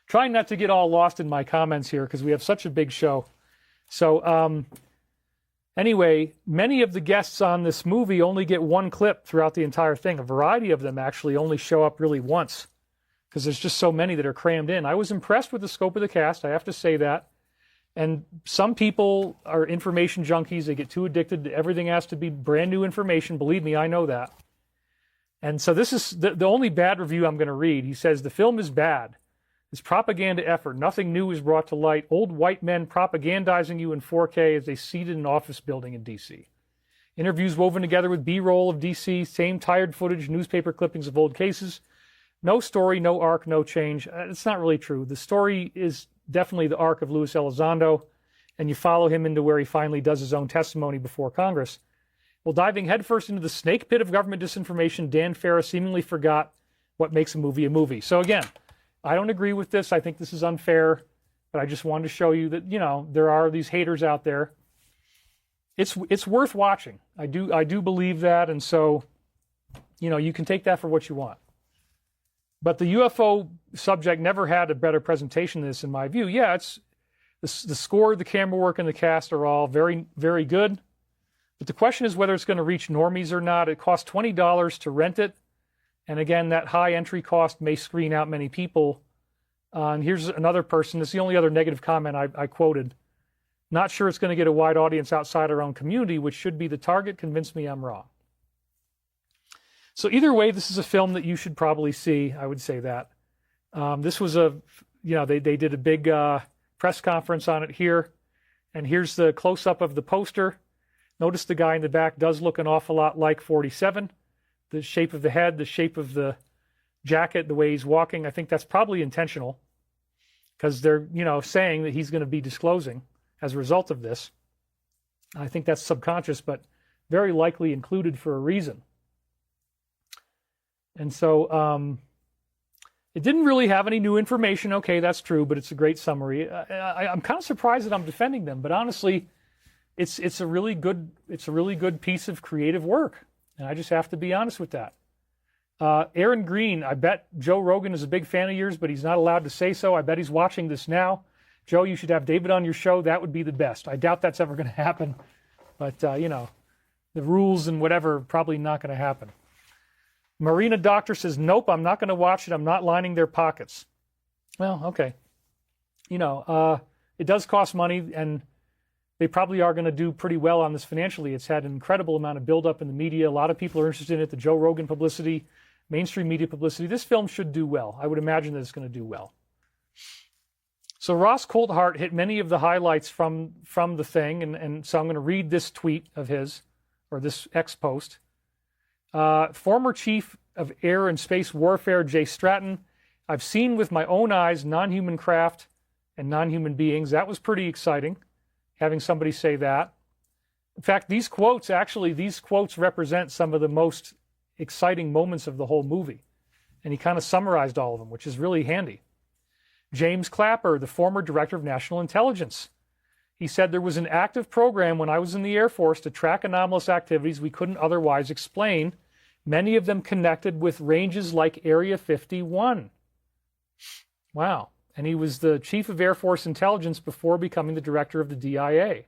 Trying not to get all lost in my comments here because we have such a big show. So anyway, many of the guests on this movie only get one clip throughout the entire thing. A variety of them actually only show up really once because there's just so many that are crammed in. I was impressed with the scope of the cast, I have to say that. And some people are information junkies. They get too addicted to everything has to be brand new information. Believe me, I know that. And so this is the only bad review I'm going to read. He says, the film is bad. It's propaganda effort. Nothing new is brought to light. Old white men propagandizing you in 4K as they seated in an office building in D.C. Interviews woven together with B-roll of D.C., same tired footage, newspaper clippings of old cases. No story, no arc, no change. It's not really true. The story is definitely the arc of Luis Elizondo, and you follow him into where he finally does his own testimony before Congress. Well, diving headfirst into the snake pit of government disinformation, Dan Farah seemingly forgot what makes a movie a movie. So again, I don't agree with this. I think this is unfair, but I just wanted to show you that, you know, there are these haters out there. It's worth watching. I do believe that, and so, you know, you can take that for what you want. But the UFO subject never had a better presentation than this, in my view. Yeah, it's the score, the camera work, and the cast are all very, very good. But the question is whether it's going to reach normies or not. It costs $20 to rent it. And again, that high entry cost may screen out many people. And here's another person. This is the only other negative comment I quoted. Not sure it's going to get a wide audience outside our own community, which should be the target. Convince me I'm wrong. So either way, this is a film that you should probably see. I would say that. This was they did a big press conference on it here. And here's the close-up of the poster. Notice the guy in the back does look an awful lot like 47. The shape of the head, the shape of the jacket, the way he's walking. I think that's probably intentional because they're, saying that he's going to be disclosing as a result of this. I think that's subconscious, but very likely included for a reason. And so it didn't really have any new information. Okay, that's true, but it's a great summary. I'm kind of surprised that I'm defending them, but honestly, it's a really good piece of creative work. And I just have to be honest with that. Aaron Green, I bet Joe Rogan is a big fan of yours, but he's not allowed to say so. I bet he's watching this now. Joe, you should have David on your show. That would be the best. I doubt that's ever going to happen. But, the rules and whatever, probably not going to happen. Marina Doctor says, nope, I'm not going to watch it. I'm not lining their pockets. Well, okay. It does cost money, and they probably are going to do pretty well on this financially. It's had an incredible amount of buildup in the media. A lot of people are interested in it. The Joe Rogan publicity, mainstream media publicity. This film should do well. I would imagine that it's going to do well. So Ross Coulthart hit many of the highlights from the thing, and so I'm going to read this tweet of his, or this X post. Former Chief of Air and Space Warfare Jay Stratton, I've seen with my own eyes non-human craft and non-human beings. That was pretty exciting, having somebody say that. In fact, these quotes represent some of the most exciting moments of the whole movie. And he kind of summarized all of them, which is really handy. James Clapper, the former Director of National Intelligence. He said there was an active program when I was in the Air Force to track anomalous activities we couldn't otherwise explain, many of them connected with ranges like Area 51. Wow. And he was the Chief of Air Force Intelligence before becoming the Director of the DIA.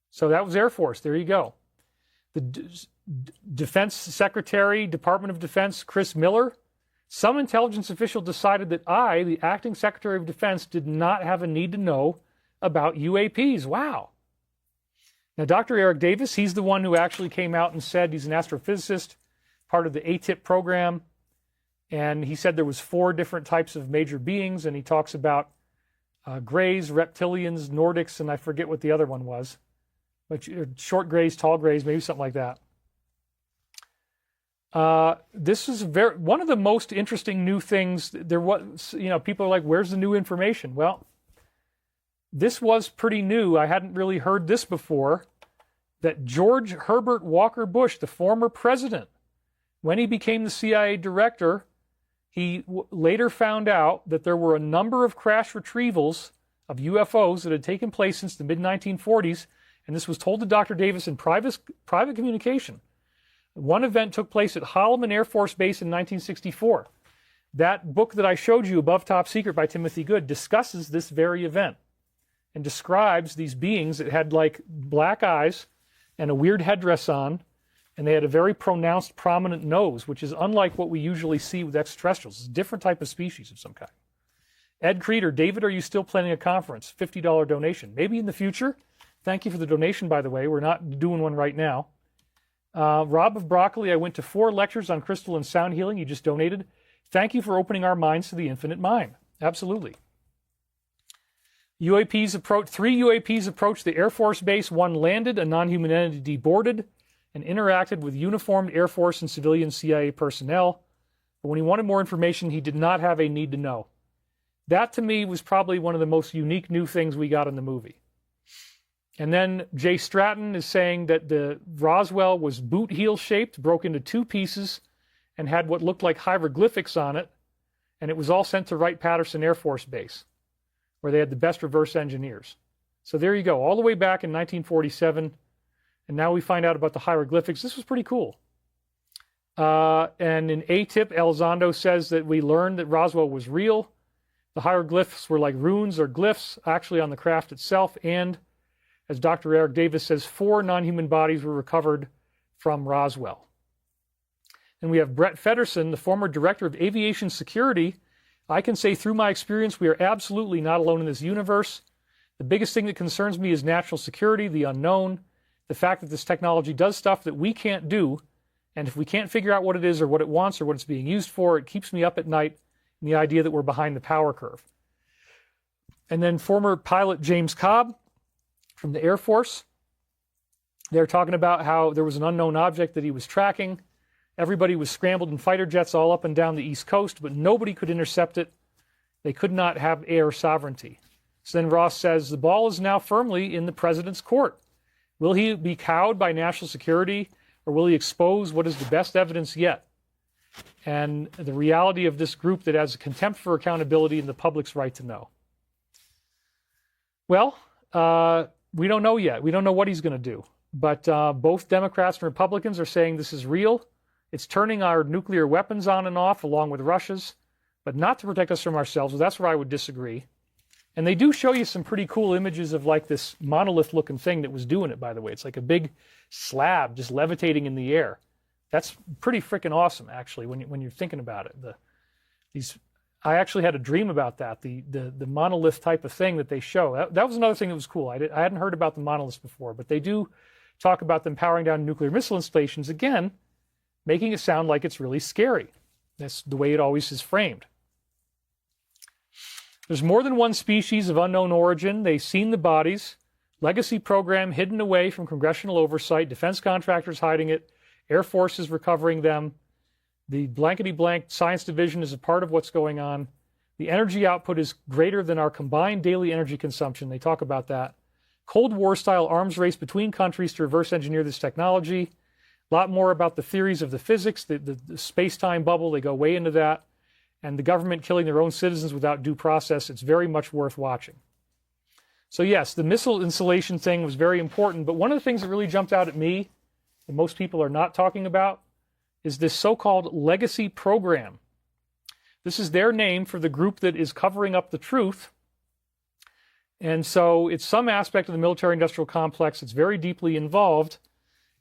So that was Air Force. There you go. The Defense Secretary, Department of Defense, Chris Miller. Some intelligence official decided that I, the Acting Secretary of Defense, did not have a need to know about UAPs. Wow. Now, Dr. Eric Davis, he's the one who actually came out and said he's an astrophysicist, part of the ATIP program. And he said there was 4 different types of major beings, and he talks about grays, reptilians, Nordics, and I forget what the other one was. But short grays, tall grays, maybe something like that. This is one of the most interesting new things. There was, people are like, where's the new information? Well, this was pretty new. I hadn't really heard this before. that George Herbert Walker Bush, the former president, when he became the CIA director, he later found out that there were a number of crash retrievals of UFOs that had taken place since the mid-1940s, and this was told to Dr. Davis in private communication. One event took place at Holloman Air Force Base in 1964. That book that I showed you, Above Top Secret by Timothy Good, discusses this very event and describes these beings that had like black eyes and a weird headdress on, and they had a very pronounced, prominent nose, which is unlike what we usually see with extraterrestrials. It's a different type of species of some kind. Ed Creeder, David, are you still planning a conference? $50 donation. Maybe in the future. Thank you for the donation, by the way. We're not doing one right now. Rob of Broccoli, I went to 4 lectures on crystal and sound healing. You just donated. Thank you for opening our minds to the infinite mind. Absolutely. 3 UAPs approached the Air Force Base. 1 landed, a non-human entity boarded, and interacted with uniformed Air Force and civilian CIA personnel. But when he wanted more information, he did not have a need to know. That, to me, was probably one of the most unique new things we got in the movie. And then Jay Stratton is saying that the Roswell was boot heel shaped, broke into 2 pieces, and had what looked like hieroglyphics on it, and it was all sent to Wright-Patterson Air Force Base, where they had the best reverse engineers. So there you go, all the way back in 1947, and now we find out about the hieroglyphics. This was pretty cool. And in ATIP, Elizondo says that we learned that Roswell was real. The hieroglyphs were like runes or glyphs actually on the craft itself, and as Dr. Eric Davis says, 4 non-human bodies were recovered from Roswell. And we have Brett Feddersen, the former director of aviation security. I can say through my experience, we are absolutely not alone in this universe. The biggest thing that concerns me is national security, the unknown, the fact that this technology does stuff that we can't do. And if we can't figure out what it is or what it wants or what it's being used for, it keeps me up at night in the idea that we're behind the power curve. And then former pilot James Cobb from the Air Force. They're talking about how there was an unknown object that he was tracking. Everybody was scrambled in fighter jets all up and down the East Coast, but nobody could intercept it. They could not have air sovereignty. So then Ross says, the ball is now firmly in the president's court. Will he be cowed by national security, or will he expose what is the best evidence yet? And the reality of this group that has a contempt for accountability and the public's right to know. Well, we don't know yet. We don't know what he's going to do. But both Democrats and Republicans are saying this is real. It's turning our nuclear weapons on and off, along with Russia's, but not to protect us from ourselves. Well, that's where I would disagree. And they do show you some pretty cool images of like this monolith-looking thing that was doing it, by the way. It's like a big slab just levitating in the air. That's pretty freaking awesome, actually, when you're thinking about it. I actually had a dream about that, the monolith type of thing that they show. That was another thing that was cool. I hadn't heard about the monoliths before, but they do talk about them powering down nuclear missile installations, again, making it sound like it's really scary. That's the way it always is framed. There's more than one species of unknown origin. They've seen the bodies. Legacy program hidden away from congressional oversight. Defense contractors hiding it. Air Forces recovering them. The blankety-blank science division is a part of what's going on. The energy output is greater than our combined daily energy consumption. They talk about that. Cold War-style arms race between countries to reverse engineer this technology. A lot more about the theories of the physics, the space-time bubble. They go way into that. And the government killing their own citizens without due process. It's very much worth watching. So yes, the missile installation thing was very important. But one of the things that really jumped out at me, that most people are not talking about, is this so-called legacy program. This is their name for the group that is covering up the truth. And so it's some aspect of the military-industrial complex that's very deeply involved.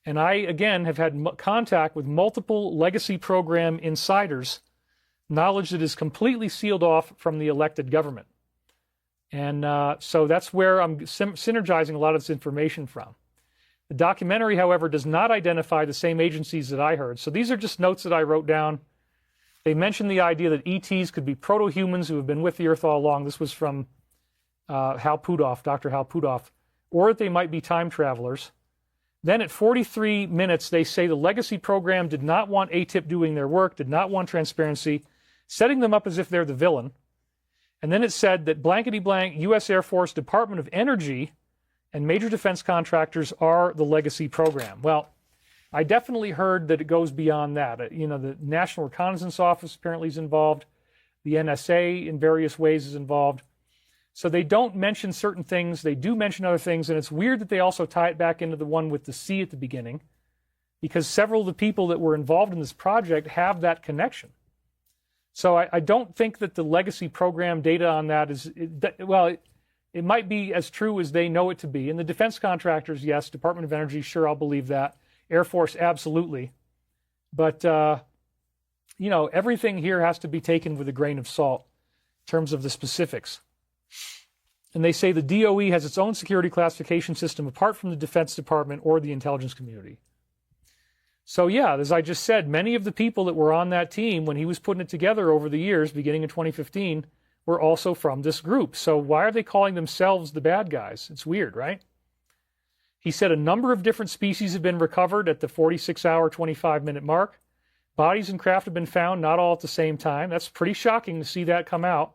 And I, again, have had contact with multiple legacy program insiders, knowledge that is completely sealed off from the elected government. And so that's where I'm synergizing a lot of this information from. The documentary, however, does not identify the same agencies that I heard. So these are just notes that I wrote down. They mentioned the idea that ETs could be proto-humans who have been with the Earth all along. This was from Hal Puthoff, Dr. Hal Puthoff. Or that they might be time travelers. Then at 43 minutes, they say the legacy program did not want ATIP doing their work, did not want transparency, setting them up as if they're the villain. And then it said that blankety-blank U.S. Air Force Department of Energy and major defense contractors are the legacy program. Well, I definitely heard that it goes beyond that. You know, the National Reconnaissance Office apparently is involved. The NSA in various ways is involved. So they don't mention certain things. They do mention other things. And it's weird that they also tie it back into the one with the C at the beginning, because several of the people that were involved in this project have that connection. So I don't think that the legacy program data on that is, it might be as true as they know it to be. And the defense contractors, yes. Department of Energy, sure, I'll believe that. Air Force, absolutely. But, you know, everything here has to be taken with a grain of salt in terms of the specifics. And they say the DOE has its own security classification system apart from the Defense Department or the intelligence community. So, yeah, as I just said, many of the people that were on that team when he was putting it together over the years, beginning in 2015, were also from this group. So why are they calling themselves the bad guys? It's weird, right? He said a number of different species have been recovered at the 46-hour, 25-minute mark. Bodies and craft have been found, not all at the same time. That's pretty shocking to see that come out.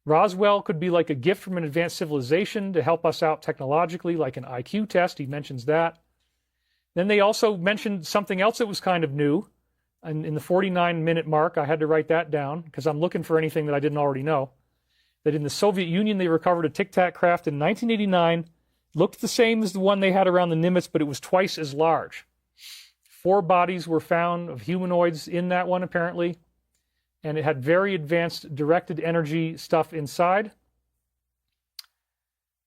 Roswell could be like a gift from an advanced civilization to help us out technologically, like an IQ test. He mentions that. Then they also mentioned something else that was kind of new. And in the 49-minute mark, I had to write that down because I'm looking for anything that I didn't already know. That in the Soviet Union, they recovered a Tic Tac craft in 1989. Looked the same as the one they had around the Nimitz, but it was twice as large. 4 bodies were found of humanoids in that one, apparently. And it had very advanced directed energy stuff inside.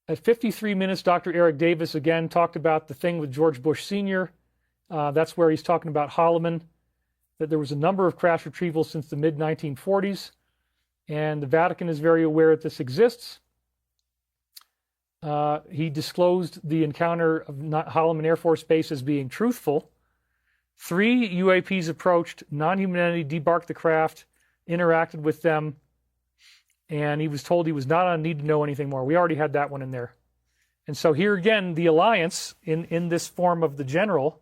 At 53 minutes, Dr. Eric Davis again talked about the thing with George Bush Sr. That's where he's talking about Holloman, that there was a number of crash retrievals since the mid-1940s, and the Vatican is very aware that this exists. He disclosed the encounter of Holloman Air Force Base as being truthful. 3 UAPs approached, non-human entity debarked the craft, interacted with them, and he was told he was not on need to know anything more. We already had that one in there. And so here again, the alliance in this form of the general,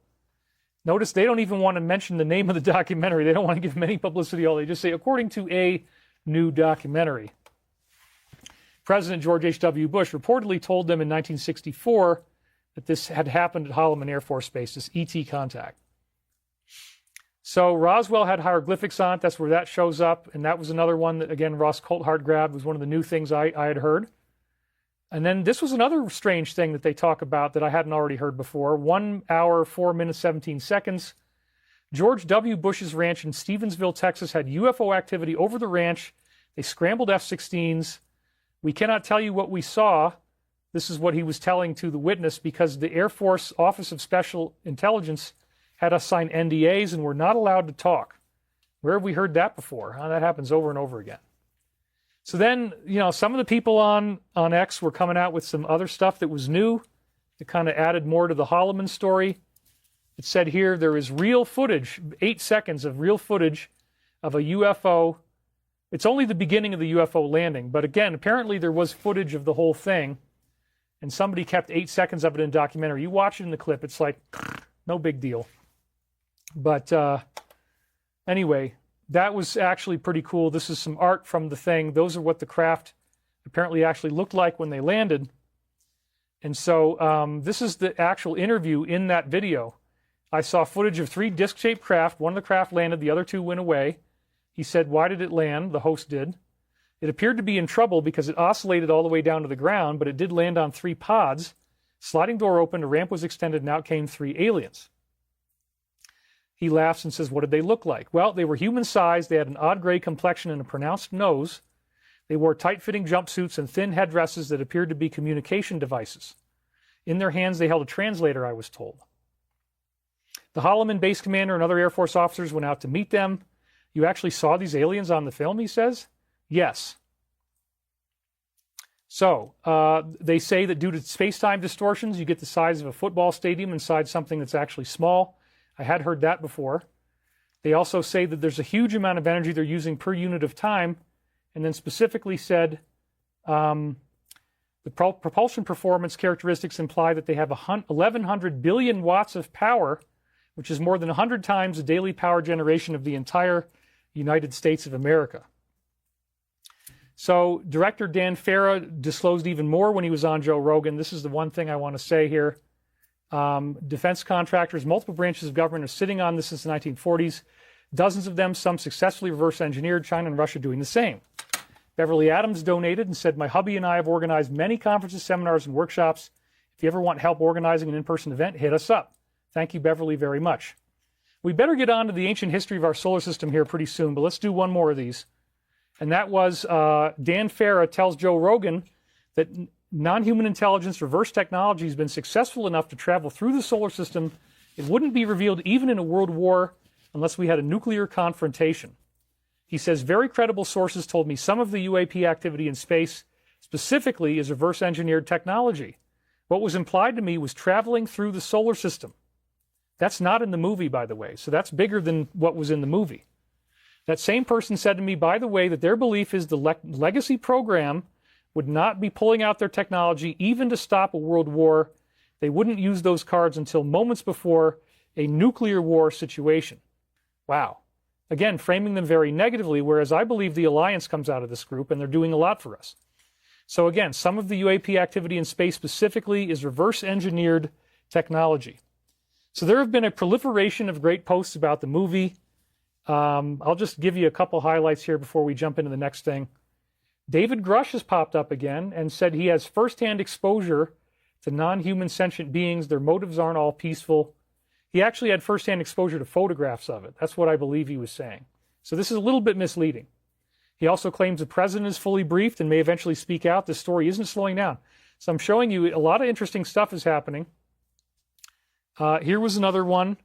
notice they don't even want to mention the name of the documentary. They don't want to give him any publicity. All they just say, according to a new documentary. President George H.W. Bush reportedly told them in 1964 that this had happened at Holloman Air Force Base, this ET contact. So Roswell had hieroglyphics on it. That's where that shows up. And that was another one that, again, Ross Coulthard grabbed, was one of the new things I had heard. And then this was another strange thing that they talk about that I hadn't already heard before. 1 hour, 4 minutes, 17 seconds. George W. Bush's ranch in Stevensville, Texas, had UFO activity over the ranch. They scrambled F-16s. We cannot tell you what we saw. This is what he was telling to the witness, because the Air Force Office of Special Intelligence had us sign NDAs and we're not allowed to talk. Where have we heard that before? That happens over and over again. So then, you know, some of the people on X were coming out with some other stuff that was new. It kind of added more to the Holloman story. It said here there is real footage, 8 seconds of real footage of a UFO. It's only the beginning of the UFO landing. But again, apparently there was footage of the whole thing. And somebody kept 8 seconds of it in documentary. You watch it in the clip, it's like, no big deal. But anyway, that was actually pretty cool. This is some art from the thing. Those are what the craft apparently actually looked like when they landed. And so this is the actual interview in that video. I saw footage of 3 disc-shaped craft. One of the craft landed, the other 2 went away. He said, why did it land? The host did. It appeared to be in trouble because it oscillated all the way down to the ground, but it did land on 3 pods. Sliding door opened, a ramp was extended, and out came 3 aliens. He laughs and says, what did they look like? Well, they were human-sized. They had an odd gray complexion and a pronounced nose. They wore tight-fitting jumpsuits and thin headdresses that appeared to be communication devices. In their hands, they held a translator, I was told. The Holloman base commander and other Air Force officers went out to meet them. You actually saw these aliens on the film, he says? Yes. So, they say that due to space-time distortions, you get the size of a football stadium inside something that's actually small. I had heard that before. They also say that there's a huge amount of energy they're using per unit of time, and then specifically said the propulsion performance characteristics imply that they have 1,100 billion watts of power, which is more than 100 times the daily power generation of the entire United States of America. So director Dan Farah disclosed even more when he was on Joe Rogan. This is the one thing I want to say here. Defense contractors, multiple branches of government are sitting on this since the 1940s. Dozens of them, some successfully reverse engineered, China and Russia doing the same. Beverly Adams donated and said, my hubby and I have organized many conferences, seminars, and workshops. If you ever want help organizing an in-person event, hit us up. Thank you, Beverly, very much. We better get on to the ancient history of our solar system here pretty soon, but let's do one more of these. And that was Dan Farah tells Joe Rogan that non-human intelligence reverse technology has been successful enough to travel through the solar system. It wouldn't be revealed even in a world war unless we had a nuclear confrontation. He says, very credible sources told me some of the UAP activity in space specifically is reverse engineered technology. What was implied to me was traveling through the solar system. That's not in the movie, by the way, so that's bigger than what was in the movie. That same person said to me, by the way, that their belief is the legacy program would not be pulling out their technology even to stop a world war. They wouldn't use those cards until moments before a nuclear war situation. Wow. Again, framing them very negatively, whereas I believe the alliance comes out of this group and they're doing a lot for us. So again, some of the UAP activity in space specifically is reverse engineered technology. So there have been a proliferation of great posts about the movie. I'll just give you a couple highlights here before we jump into the next thing. David Grush has popped up again and said he has firsthand exposure to non-human sentient beings. Their motives aren't all peaceful. He actually had firsthand exposure to photographs of it. That's what I believe he was saying. So this is a little bit misleading. He also claims the president is fully briefed and may eventually speak out. This story isn't slowing down. So I'm showing you a lot of interesting stuff is happening. Here was another one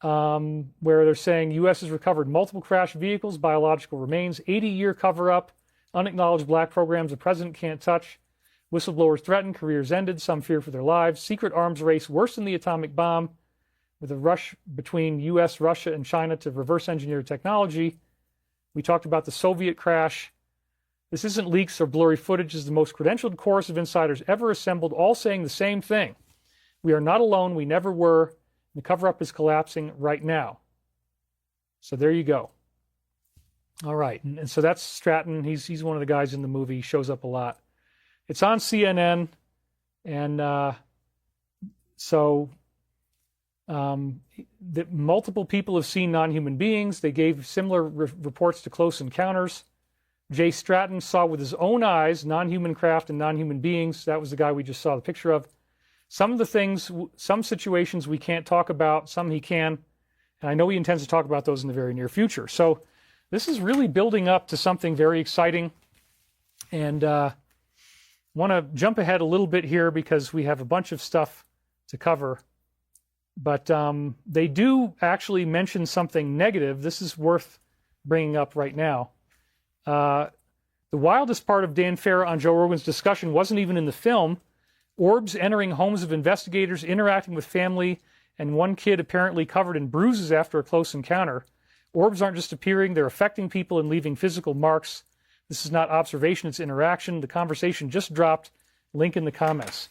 where they're saying U.S. has recovered multiple crashed vehicles, biological remains, 80-year cover-up, unacknowledged black programs the president can't touch, whistleblowers threatened, careers ended, some fear for their lives, secret arms race worse than the atomic bomb, with a rush between U.S., Russia, and China to reverse engineer technology. We talked about the Soviet crash. This isn't leaks or blurry footage. This is the most credentialed chorus of insiders ever assembled, all saying the same thing. We are not alone. We never were. The cover-up is collapsing right now. So there you go. All right. And so that's Stratton. He's one of the guys in the movie. He shows up a lot. It's on CNN. And that multiple people have seen non-human beings. They gave similar reports to Close Encounters. Jay Stratton saw with his own eyes non-human craft and non-human beings. That was the guy we just saw the picture of. Some of the things, some situations we can't talk about, some he can. And I know he intends to talk about those in the very near future. So this is really building up to something very exciting. And want to jump ahead a little bit here because we have a bunch of stuff to cover. But they do actually mention something negative. This is worth bringing up right now. The wildest part of Dan Farah on Joe Rogan's discussion wasn't even in the film. Orbs entering homes of investigators, interacting with family, and one kid apparently covered in bruises after a close encounter. Orbs aren't just appearing, they're affecting people and leaving physical marks. This is not observation, it's interaction. The conversation just dropped. Link in the comments.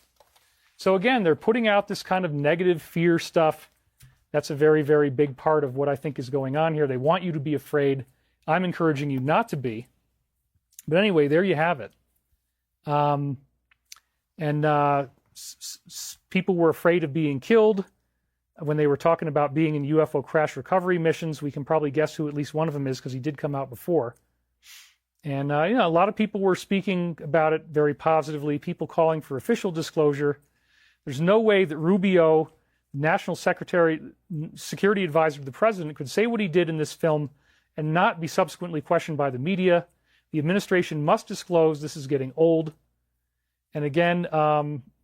So again, they're putting out this kind of negative fear stuff. That's a very, very big part of what I think is going on here. They want you to be afraid. I'm encouraging you not to be. But anyway, there you have it. People were afraid of being killed when they were talking about being in UFO crash recovery missions. We can probably guess who at least one of them is because he did come out before. And a lot of people were speaking about it very positively, people calling for official disclosure. There's no way that Rubio, National Security Advisor to the President, could say what he did in this film and not be subsequently questioned by the media. The administration must disclose. This is getting old. And again,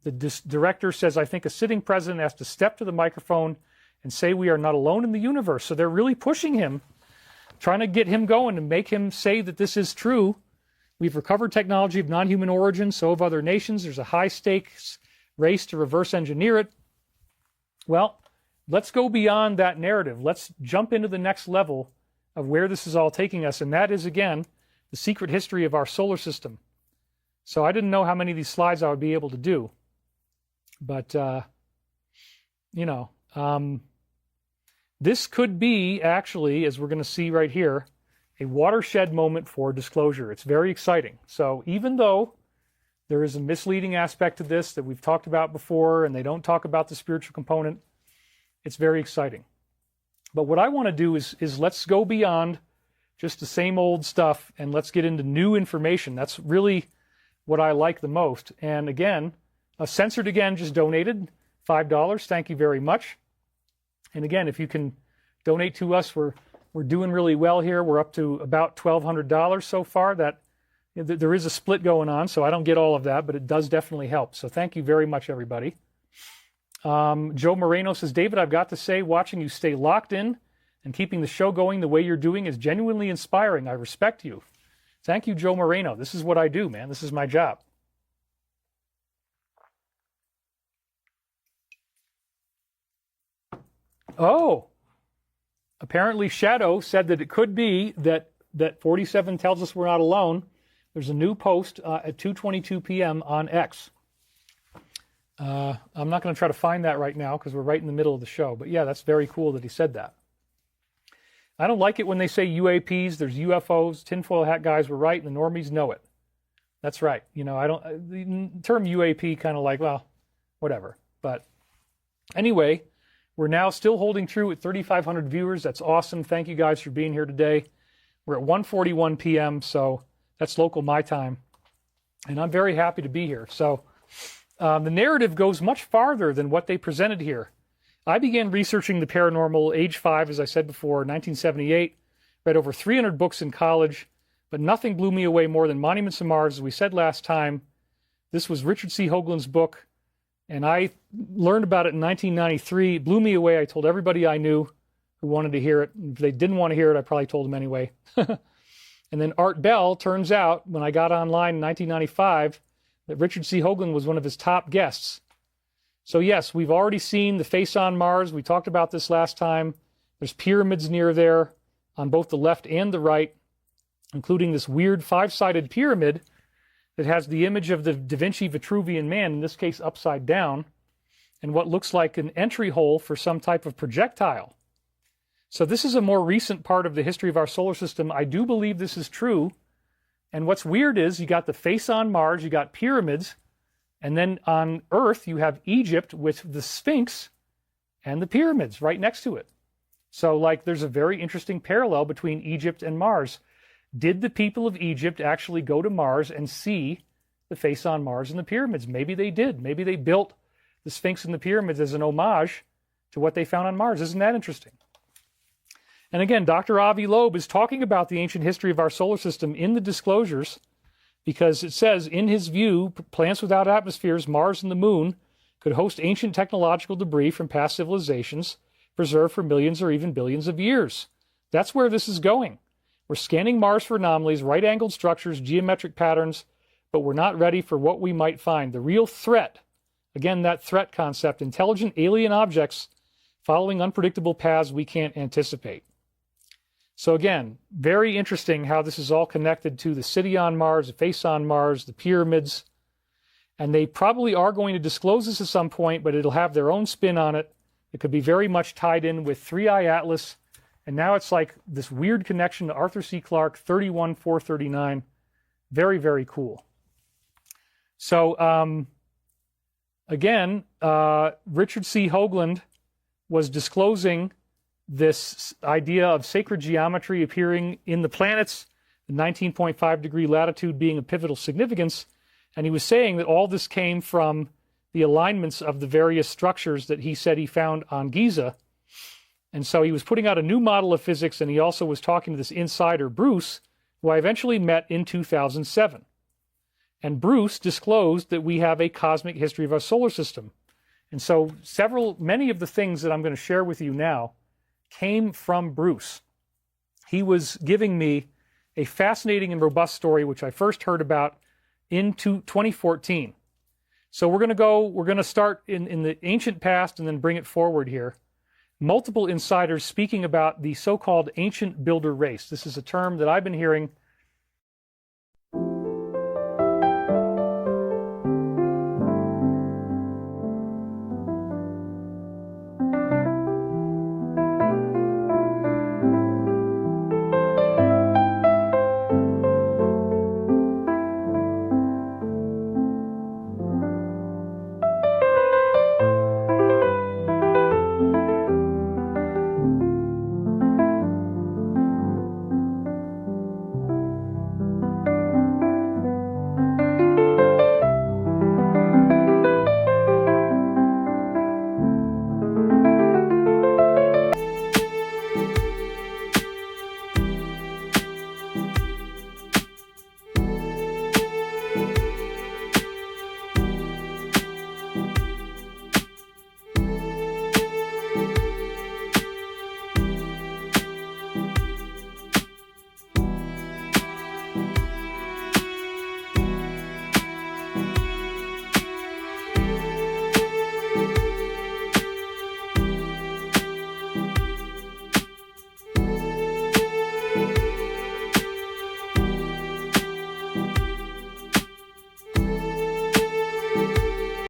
the director says, I think a sitting president has to step to the microphone and say we are not alone in the universe. So they're really pushing him, trying to get him going and make him say that this is true. We've recovered technology of non-human origin, so have other nations. There's a high-stakes race to reverse engineer it. Well, let's go beyond that narrative. Let's jump into the next level of where this is all taking us, and that is, again, the secret history of our solar system. So I didn't know how many of these slides I would be able to do. But, this could be, actually, as we're going to see right here, a watershed moment for disclosure. It's very exciting. So even though there is a misleading aspect to this that we've talked about before, and they don't talk about the spiritual component, it's very exciting. But what I want to do is let's go beyond just the same old stuff and let's get into new information. That's really what I like the most. And again, Censored Again just donated $5. Thank you very much. And again, if you can donate to us, we're doing really well here. We're up to about $1,200 so far. There is a split going on, so I don't get all of that, but it does definitely help. So thank you very much, everybody. Joe Moreno says, David, I've got to say, watching you stay locked in and keeping the show going the way you're doing is genuinely inspiring. I respect you. Thank you, Joe Moreno. This is what I do, man. This is my job. Oh, apparently Shadow said that it could be that 47 tells us we're not alone. There's a new post at 2:22 p.m. on X. I'm not going to try to find that right now because we're right in the middle of the show. But yeah, that's very cool that he said that. I don't like it when they say UAPs. There's UFOs. Tinfoil hat guys were right, and the normies know it. That's right. You know, the term UAP kind of like, well, whatever. But anyway, we're now still holding true at 3,500 viewers. That's awesome. Thank you guys for being here today. We're at 1:41 p.m., so that's local my time. And I'm very happy to be here. So the narrative goes much farther than what they presented here. I began researching the paranormal age 5, as I said before, 1978. Read over 300 books in college, but nothing blew me away more than Monuments of Mars. As we said last time, this was Richard C. Hoagland's book, and I learned about it in 1993. It blew me away. I told everybody I knew who wanted to hear it. If they didn't want to hear it, I probably told them anyway. And then Art Bell, turns out, when I got online in 1995, that Richard C. Hoagland was one of his top guests. So yes, we've already seen the face on Mars. We talked about this last time. There's pyramids near there on both the left and the right, including this weird 5-sided pyramid that has the image of the Da Vinci Vitruvian Man, in this case upside down, and what looks like an entry hole for some type of projectile. So this is a more recent part of the history of our solar system. I do believe this is true. And what's weird is you got the face on Mars, you got pyramids, and then on Earth you have Egypt with the Sphinx and the pyramids right next to it. So like there's a very interesting parallel between Egypt and Mars. Did the people of Egypt actually go to Mars and see the face on Mars and the pyramids? Maybe they did. Maybe they built the Sphinx and the pyramids as an homage to what they found on Mars. Isn't that interesting? And again, Dr. Avi Loeb is talking about the ancient history of our solar system in the disclosures, because it says, in his view, planets without atmospheres, Mars and the Moon, could host ancient technological debris from past civilizations, preserved for millions or even billions of years. That's where this is going. We're scanning Mars for anomalies, right-angled structures, geometric patterns, but we're not ready for what we might find. The real threat, again, that threat concept, intelligent alien objects following unpredictable paths we can't anticipate. So again, very interesting how this is all connected to the city on Mars, the face on Mars, the pyramids. And they probably are going to disclose this at some point, but it'll have their own spin on it. It could be very much tied in with 3I Atlas. And now it's like this weird connection to Arthur C. Clarke, 31439. Very, very cool. So again, Richard C. Hoagland was disclosing this idea of sacred geometry appearing in the planets, the 19.5 degree latitude being of pivotal significance. And he was saying that all this came from the alignments of the various structures that he said he found on Giza. And so he was putting out a new model of physics, and he also was talking to this insider, Bruce, who I eventually met in 2007. And Bruce disclosed that we have a cosmic history of our solar system. And so many of the things that I'm going to share with you now came from Bruce. He was giving me a fascinating and robust story, which I first heard about in 2014. So we're going to start in the ancient past and then bring it forward here. Multiple insiders speaking about the so-called ancient builder race. This is a term that I've been hearing